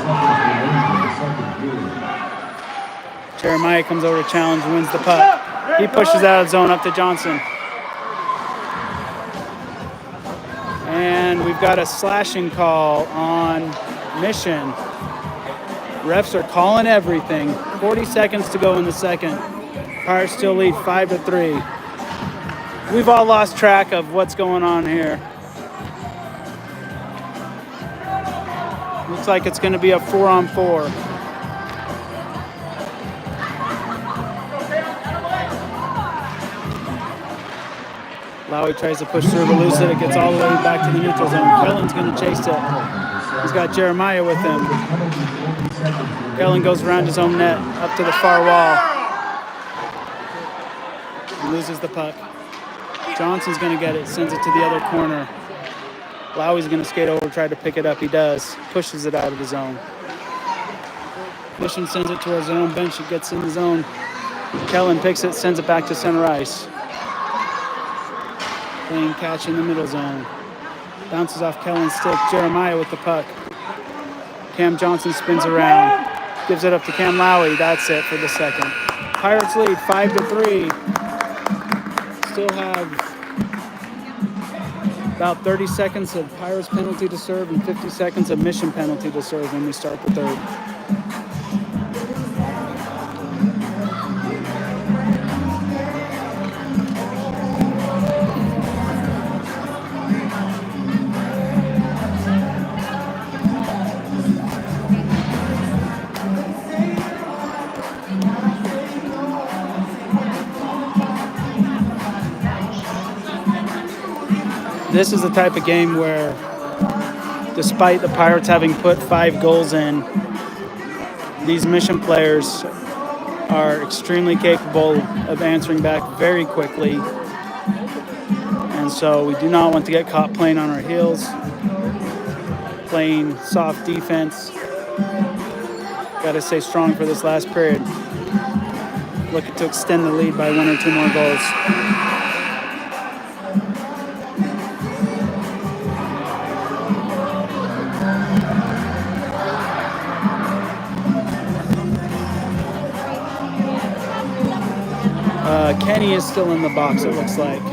Jeremiah comes over to challenge, wins the puck. He pushes out of zone up to Johnson. And we've got a slashing call on Mission. Refs are calling everything. 40 seconds to go in the second. Pirates still lead 5-3. We've all lost track of what's going on here. Looks like it's going to be a 4 on 4. Lowry tries to push through to lose it. It gets all the way back to the neutral zone. Kellen's going to chase it. He's got Jeremiah with him. Kellen goes around his own net, up to the far wall. He loses the puck. Johnson's going to get it, sends it to the other corner. Lowry's going to skate over, try to pick it up. He does. Pushes it out of the zone. Mission sends it towards his own bench. It gets in the zone. Kellen picks it, sends it back to center ice. Playing catch in the middle zone. Bounces off Kellen's stick. Jeremiah with the puck. Cam Johnson spins around. Gives it up to Cam Lowry. That's it for the second. Pirates lead 5-3. Still have About 30 seconds of Pirates penalty to serve and 50 seconds of Mission penalty to serve when we start the third. This is the type of game where, despite the Pirates having put 5 goals in, these Mission players are extremely capable of answering back very quickly. And so we do not want to get caught playing on our heels, playing soft defense. Got to stay strong for this last period. Looking to extend the lead by 1 or 2 more goals. Kenny is still in the box, it looks like. We're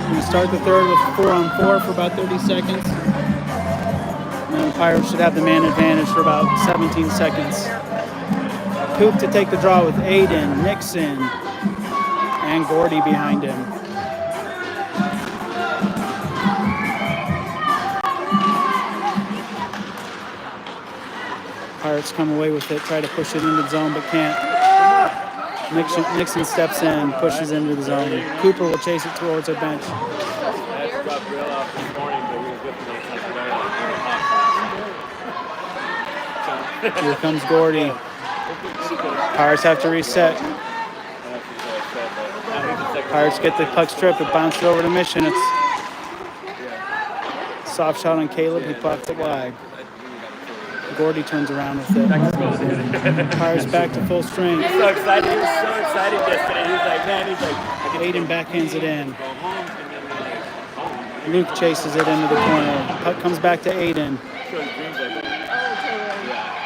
going to start the third with 4-on-4 for about 30 seconds. And the Pirates should have the man advantage for about 17 seconds. Coop to take the draw with Aiden, Nixon, and Gordy behind him. Pirates come away with it, try to push it into the zone, but can't. Nixon steps in, pushes into the zone. Cooper will chase it towards our bench. That dropped real off this morning, but we were good for the next Here comes Gordy. Pirates have to reset. Pirates get the puck stripped, it bounces over to Mission. It's soft shot on Caleb, he pops it wide. Gordy turns around with it. Pirates back to full strength. So excited. He was so excited yesterday. He was like, man, Aiden backhands it in. Luke chases it into the corner. Puck comes back to Aiden.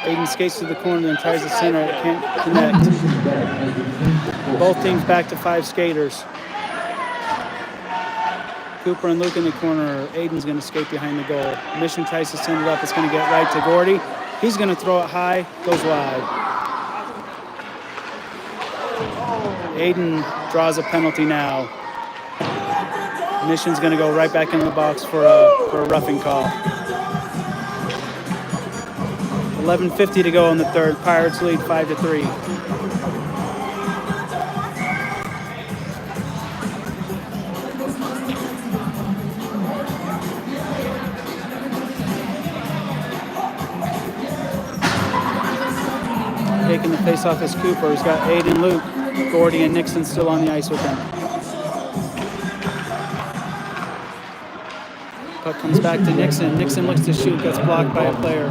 Aiden skates to the corner, then tries to center it. Can't connect. Both teams back to 5 skaters. Cooper and Luke in the corner. Aiden's going to skate behind the goal. Mission tries to send it up. It's going to get right to Gordy. He's going to throw it high. Goes wide. Aiden draws a penalty now. Mission's going to go right back in the box for a roughing call. 11:50 to go in the third. Pirates lead 5-3. Taking the face off is Cooper. He's got Aiden, Luke, Gordy, and Nixon still on the ice with him. Puck comes back to Nixon. Nixon looks to shoot, gets blocked by a player.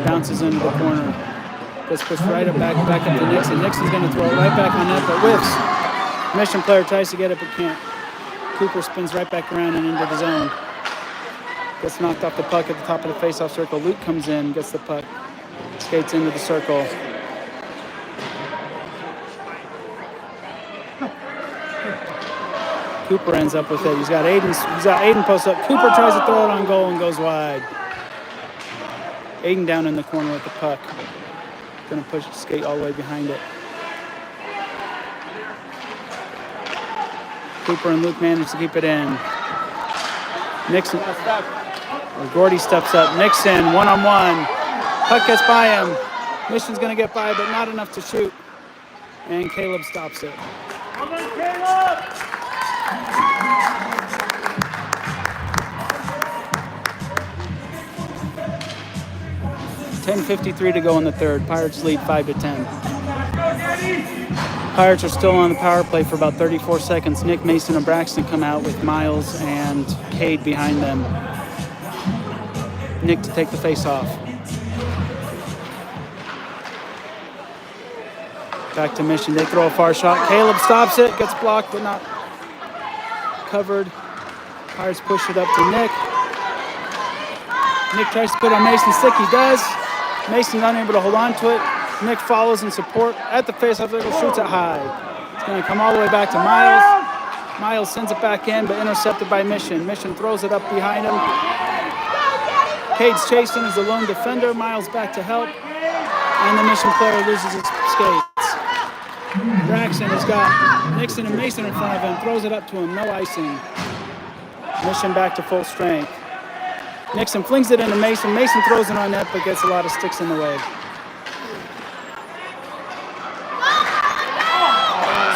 Bounces into the corner. Gets pushed right back up to Nixon. Nixon's going to throw it right back on net, but whiffs. Mission player tries to get it, but can't. Cooper spins right back around and into the zone. Gets knocked off the puck at the top of the face-off circle. Luke comes in, gets the puck, skates into the circle. Cooper ends up with it. He's got Aiden post up. Cooper tries to throw it on goal and goes wide. Aiden down in the corner with the puck. Gonna push the skate all the way behind it. Cooper and Luke manage to keep it in. Nixon, or Gordy steps up. Nixon, one-on-one. Puck gets by him. Mission's gonna get by, but not enough to shoot. And Caleb stops it. Come on, Caleb! 10:53 to go in the third. Pirates lead 5-10. Pirates are still on the power play for about 34 seconds. Nick, Mason, and Braxton come out with Miles and Cade behind them. Nick to take the face off. Back to Mission. They throw a far shot. Caleb stops it. Gets blocked, but not covered. Pirates push it up to Nick. Nick tries to put on Mason's stick. He does. Mason's unable to hold on to it. Nick follows in support at the face-off circle, shoots it high. It's going to come all the way back to Miles. Miles sends it back in, but intercepted by Mission. Mission throws it up behind him. Cade's chasing as the lone defender. Miles back to help. And the Mission player loses his skates. Braxton has got Nixon and Mason in front of him. Throws it up to him. No icing. Mission back to full strength. Nixon flings it into Mason. Mason throws it on net, but gets a lot of sticks in the way.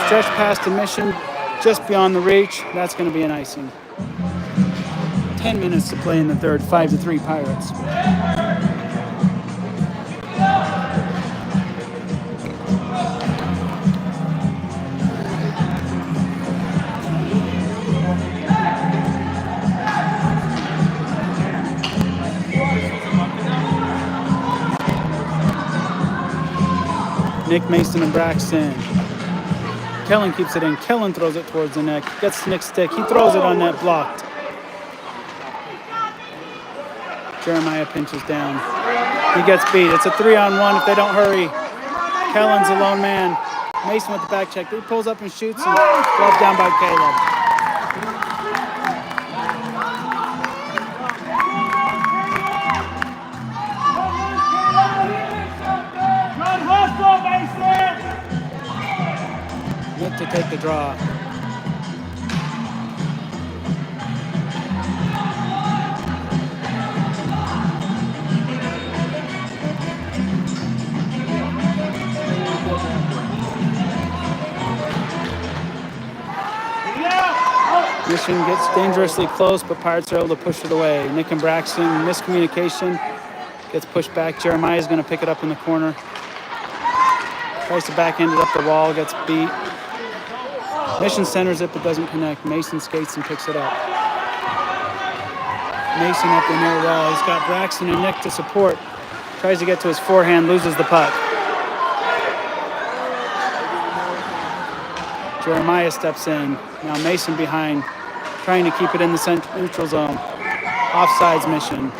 Stretch pass to Mission, just beyond the reach. That's going to be an icing. 10 minutes to play in the third. 5-3 Pirates. Nick, Mason, and Braxton. Kellen keeps it in. Kellen throws it towards the net. Gets Nick's stick. He throws it on net, blocked. Jeremiah pinches down. He gets beat. It's a 3-on-1 if they don't hurry. Kellen's a lone man. Mason with the back check. He pulls up and shoots and gloved down by Caleb. Nick to take the draw. Mission gets dangerously close, but Pirates are able to push it away. Nick and Braxton, miscommunication, gets pushed back. Jeremiah's going to pick it up in the corner. Tries to backhand it up the wall, gets beat. Mission centers it, but doesn't connect. Mason skates and picks it up. Mason up the near wall. He's got Braxton and Nick to support. Tries to get to his forehand, loses the puck. Jeremiah steps in. Now Mason behind, trying to keep it in the neutral zone. Offsides Mission.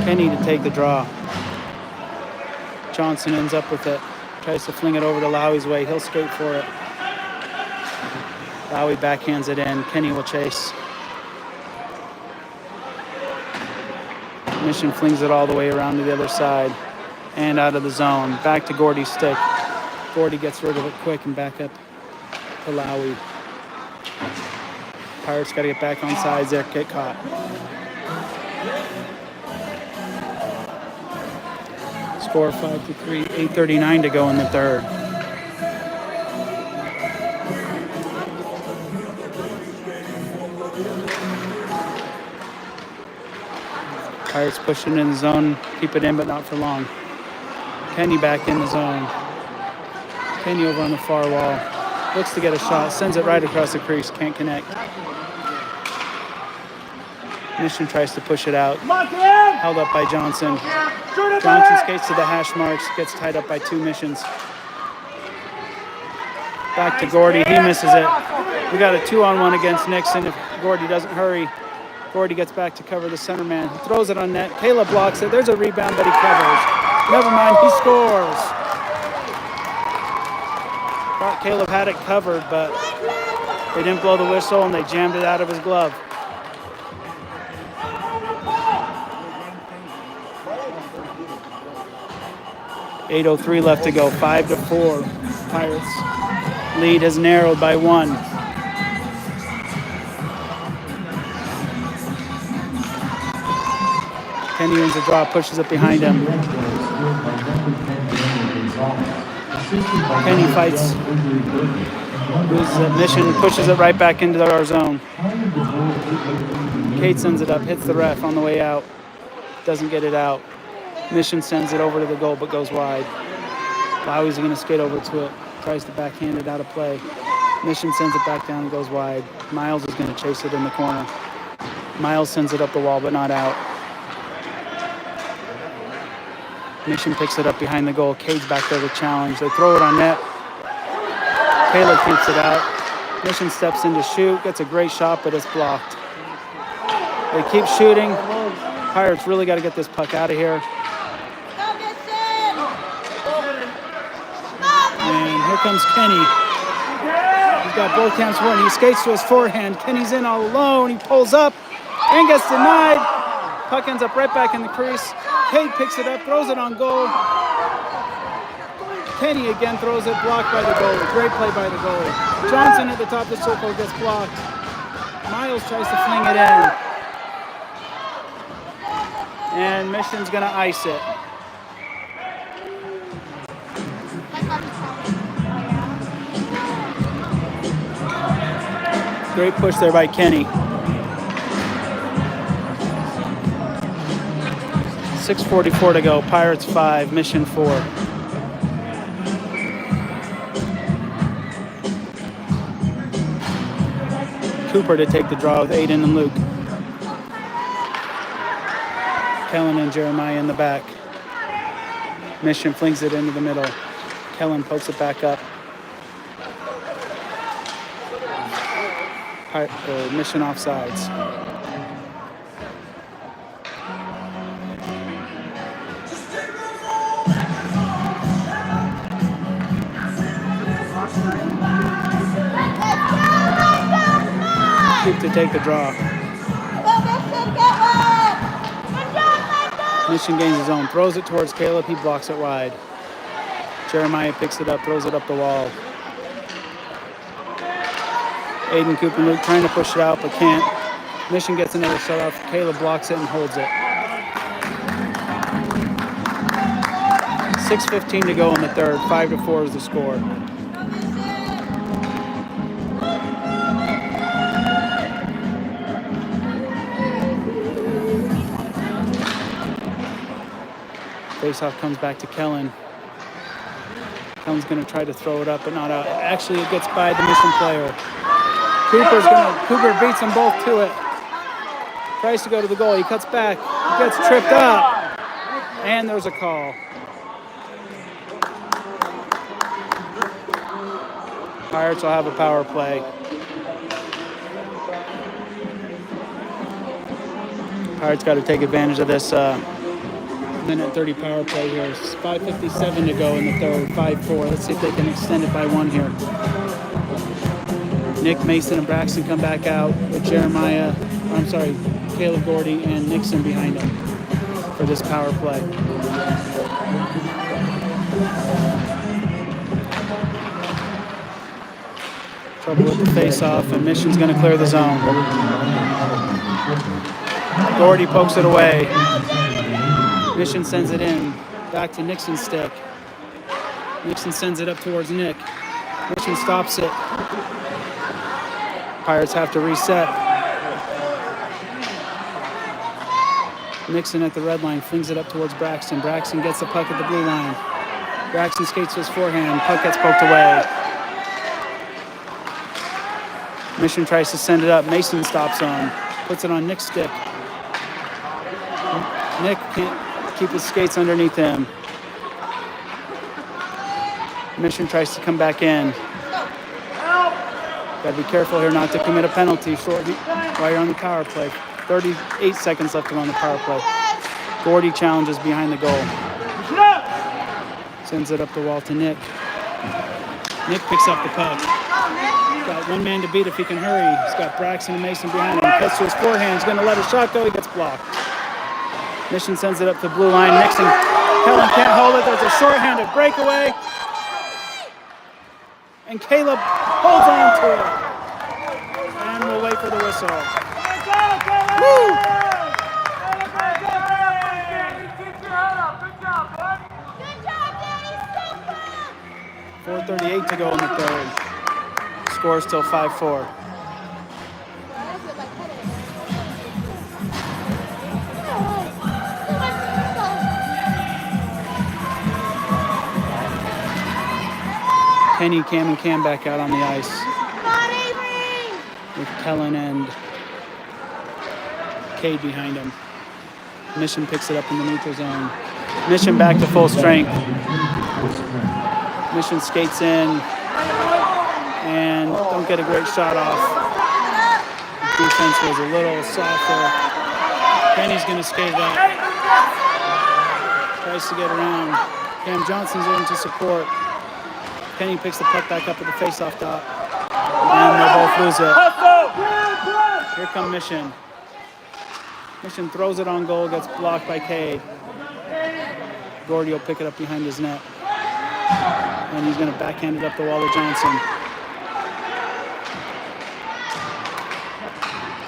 Kenny to take the draw. Johnson ends up with it. Tries to fling it over to Lowey's way. He'll skate for it. Lowey backhands it in. Kenny will chase. Mission flings it all the way around to the other side and out of the zone. Back to Gordy's stick. Gordy gets rid of it quick and back up to Lowey. Pirates got to get back on sides there. Get caught. Score 5-3, 8:39 to go in the third. Pirates pushing in the zone, keep it in, but not for long. Kenny back in the zone. Kenny over on the far wall. Looks to get a shot, sends it right across the crease, can't connect. Mission tries to push it out. Held up by Johnson. Johnson skates to the hash marks, gets tied up by two Missions. Back to Gordy, he misses it. We got a 2-on-1 against Nixon. If Gordy doesn't hurry, Gordy gets back to cover the center man. He throws it on net. Caleb blocks it. There's a rebound, but he covers. Never mind, he scores. Thought Caleb had it covered, but they didn't blow the whistle and they jammed it out of his glove. .8:03 left to go, 5-4. Pirates lead has narrowed by 1. Kenny wins the draw, pushes it behind him. Kenny fights. Mission pushes it right back into our zone. Kate sends it up, hits the ref on the way out. Doesn't get it out. Mission sends it over to the goal, but goes wide. Lowey's going to skate over to it. Tries to backhand it out of play. Mission sends it back down and goes wide. Miles is going to chase it in the corner. Miles sends it up the wall, but not out. Mission picks it up behind the goal. Cade's back there to challenge. They throw it on net. Caleb keeps it out. Mission steps in to shoot. Gets a great shot, but it's blocked. They keep shooting. Pirates really got to get this puck out of here. And here comes Kenny. He's got both hands for it. He skates to his forehand. Kenny's in all alone. He pulls up and gets denied. Puck ends up right back in the crease. Cade picks it up, throws it on goal. Kenny again throws it, blocked by the goalie. Great play by the goalie. Johnson at the top of the circle gets blocked. Miles tries to fling it in. And Mission's gonna ice it. Great push there by Kenny. 6:44 to go. Pirates 5, Mission 4. Cooper to take the draw with Aiden and Luke. Kellen and Jeremiah in the back. Mission flings it into the middle. Kellen pokes it back up. Mission offsides. To take the draw. Mission gains his own, throws it towards Caleb, he blocks it wide. Jeremiah picks it up, throws it up the wall. Aiden, Cooper, and Luke trying to push it out, but can't. Mission gets another shut off, Caleb blocks it and holds it. 6:15 to go in the third, 5-4 is the score. Faceoff comes back to Kellen. Kellen's going to try to throw it up, but not out. Actually, it gets by the Mission player. Cooper beats them both to it. Tries to go to the goal. He cuts back. He gets tripped up. And there's a call. Pirates will have a power play. Pirates got to take advantage of this minute 30 power play here. It's 5:57 to go in the third, 5-4. Let's see if they can extend it by one here. Nick, Mason, and Braxton come back out with Caleb Gordy and Nixon behind them for this power play. Trouble with the face-off, and Mission's going to clear the zone. Gordy pokes it away. Mission sends it in, back to Nixon's stick. Nixon sends it up towards Nick. Mission stops it. Pirates have to reset. Nixon at the red line flings it up towards Braxton. Braxton gets the puck at the blue line. Braxton skates to his forehand. Puck gets poked away. Mission tries to send it up. Mason stops on. Puts it on Nick's stick. Nick can't keep his skates underneath him. Mission tries to come back in. Got to be careful here not to commit a penalty while you're on the power play. 38 seconds left on the power play. Gordy challenges behind the goal. Sends it up the wall to Nick. Nick picks up the puck. He's got one man to beat if he can hurry. He's got Braxton and Mason behind him. Cuts to his forehand. He's going to let a shot go. He gets blocked. Mission sends it up to the blue line. Nixon, Kellen can't hold it. There's a shorthanded breakaway. And Caleb holds on to it. And we'll wait for the whistle. Woo! 4:38 to go in the third. Score still 5-4. Kenny, Cam, and Cam back out on the ice with Kellen and Cade behind him. Mission picks it up in the neutral zone. Mission back to full strength. Full strength. Mission skates in and don't get a great shot off. Defense was a little softer. Kenny's going to skate it out. Tries to get around. Cam Johnson's in to support. Kenny picks the puck back up at the face-off dot. And they both lose it. Here come Mission. Mission throws it on goal, gets blocked by Cade. Gordy will pick it up behind his net. And he's going to backhand it up the wall to Johnson.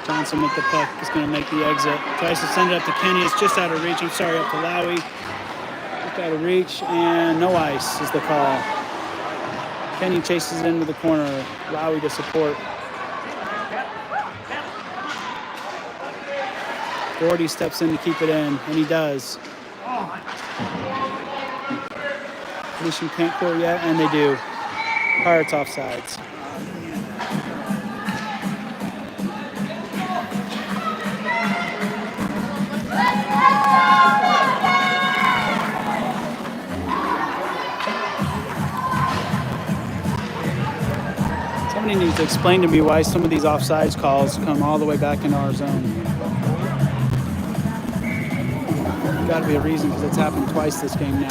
Johnson with the puck is going to make the exit. Tries to send it up to Kenny. It's just out of reach. I'm sorry, up to Lowy. Just out of reach, and no ice is the call. Kenny chases it into the corner. Lowy to support. Gordy steps in to keep it in, and he does. Mission can't score yet, and they do. Pirates offsides. Somebody needs to explain to me why some of these offsides calls come all the way back into our zone. Got to be a reason, because it's happened twice this game now.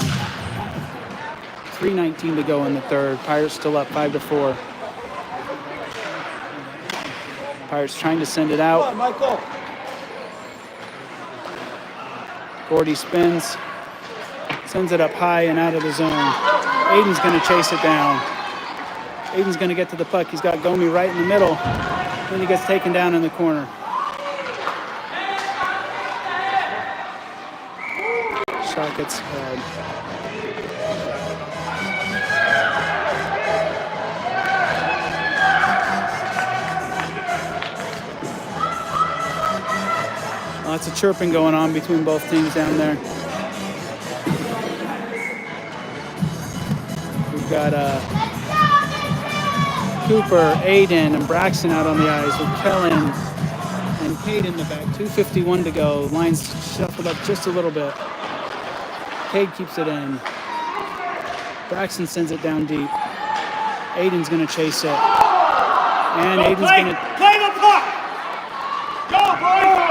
3:19 to go in the third. Pirates still up 5-4. Pirates trying to send it out. Gordy spins, sends it up high and out of the zone. Aiden's going to chase it down. Aiden's going to get to the puck. He's got Gomi right in the middle. Then he gets taken down in the corner. Shot gets held. Lots of chirping going on between both teams down there. We've got Cooper, Aiden, and Braxton out on the ice with Kellen and Cade in the back. 2:51 to go. Lines shuffled up just a little bit. Cade keeps it in. Braxton sends it down deep. Aiden's going to chase it. And Aiden's going to... Play the puck! Go, boys!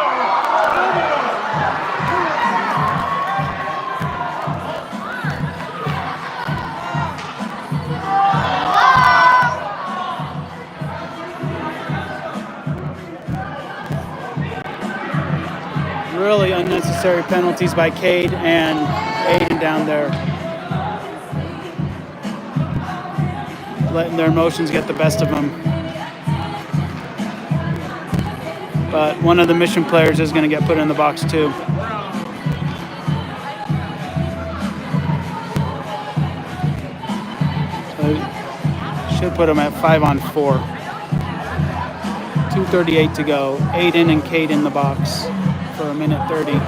Really unnecessary penalties by Cade and Aiden down there. Letting their emotions get the best of them. But one of the Mission players is going to get put in the box too. So should put him at 5-on-4. 2:38 to go. Aiden and Cade in the box for 1:30.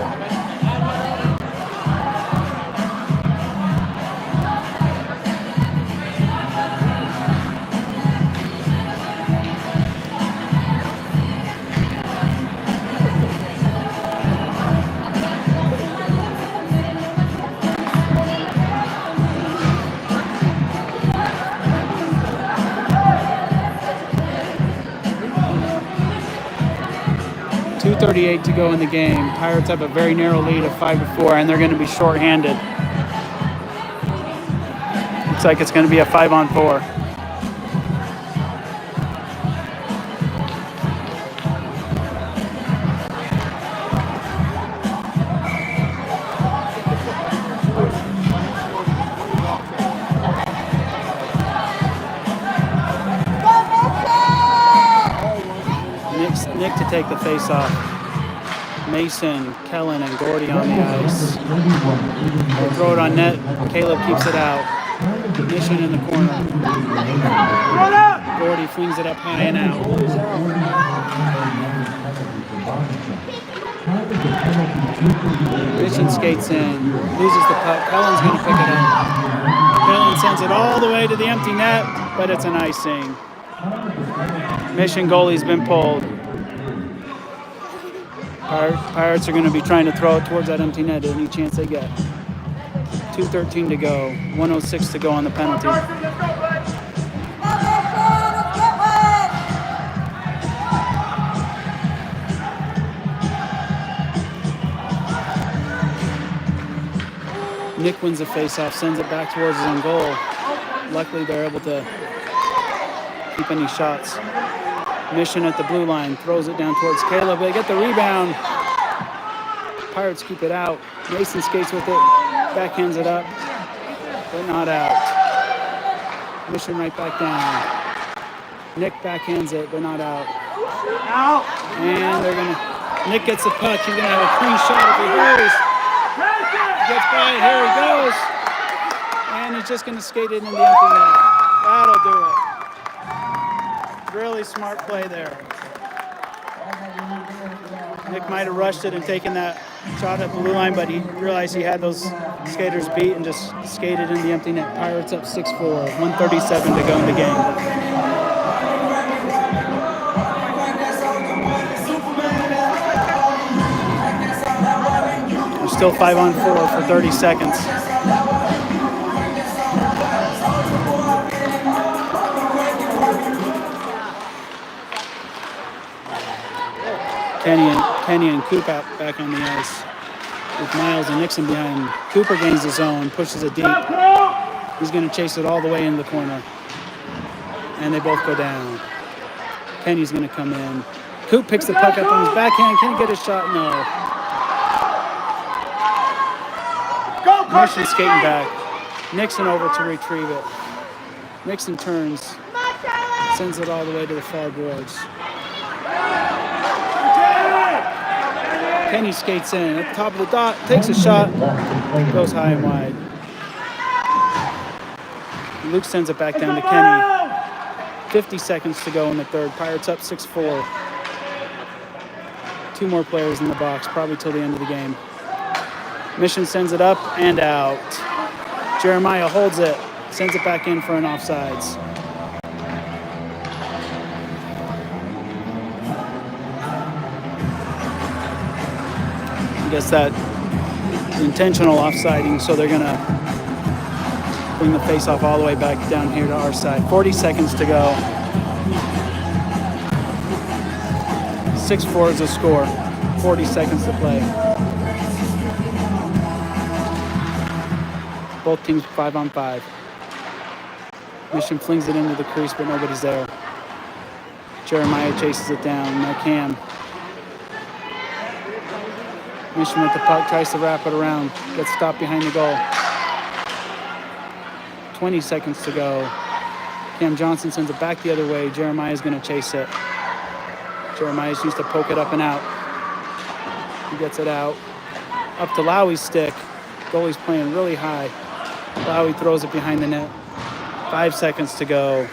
.38 to go in the game. Pirates have a very narrow lead of 5-4, and they're going to be shorthanded. Looks like it's going to be a 5-on-4. Nick to take the face off. Mason, Kellen, and Gordy on the ice. They throw it on net. Caleb keeps it out. Mission in the corner. Gordy flings it up high and out. Mission skates in, loses the puck. Kellen's going to pick it up. Kellen sends it all the way to the empty net, but it's an icing. Mission goalie's been pulled. Pirates are going to be trying to throw it towards that empty net any chance they get. 2:13 to go. 1:06 to go on the penalty. Nick wins the faceoff, sends it back towards his own goal. Luckily, they're able to keep any shots. Mission at the blue line, throws it down towards Caleb. They get the rebound. Pirates keep it out. Mason skates with it, backhands it up, but not out. Mission right back down. Nick backhands it, but not out. And Nick gets the puck. He's gonna have a clean shot if he hurries. Gets by, here he goes. And he's just gonna skate it into the empty net. That'll do it. Really smart play there. Nick might have rushed it and taken that shot at the blue line, but he realized he had those skaters beat and just skated in the empty net. Pirates up 6-4, 1:37 to go in the game. We're still 5-on-4 for 30 seconds. Kenny and Coop out back on the ice with Miles and Nixon behind. Cooper gains the zone, pushes it deep. He's going to chase it all the way in the corner. And they both go down. Kenny's going to come in. Coop picks the puck up on his backhand. Can he get a shot? No. Mission skating back. Nixon over to retrieve it. Nixon turns. Sends it all the way to the far boards. Kenny skates in at the top of the dot, takes a shot, goes high and wide. Luke sends it back down to Kenny. 50 seconds to go in the third. Pirates up 6-4. 2 more players in the box, probably till the end of the game. Mission sends it up and out. Jeremiah holds it, sends it back in for an offsides. I guess that intentional offsiding, so they're gonna bring the face-off all the way back down here to our side. 40 seconds to go. 6-4 is the score. 40 seconds to play. Both teams 5-on-5. Mission flings it into the crease, but nobody's there. Jeremiah chases it down. Now Cam. Mission with the puck, tries to wrap it around. Gets stopped behind the goal. 20 seconds to go. Cam Johnson sends it back the other way. Jeremiah's going to chase it. Jeremiah's used to poke it up and out. He gets it out. Up to Lowey's stick. Goalie's playing really high. Lowey throws it behind the net. 5 seconds to go.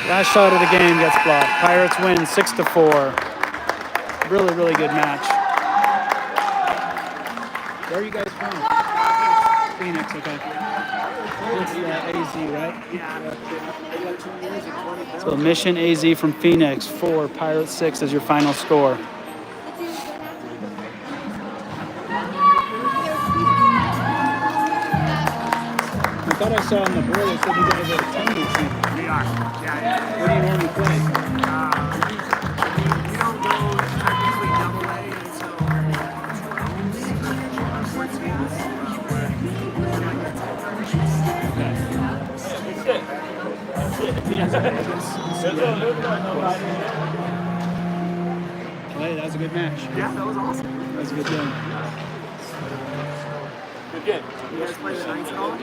Last shot of the game gets blocked. Pirates win 6-4. Really, really good match. Where are you guys from? Phoenix, okay. It's AZ, right? Yeah. So Mission AZ from Phoenix, 4, Pirates 6 as your final score. I thought I saw on the board that said you guys are a 10-week season. We are. Yeah. What do you normally play? We don't go technically double A until sports games. Hey, that was a good match. Yeah, that was awesome. That was a good game. Good game. You guys play the Knights at all?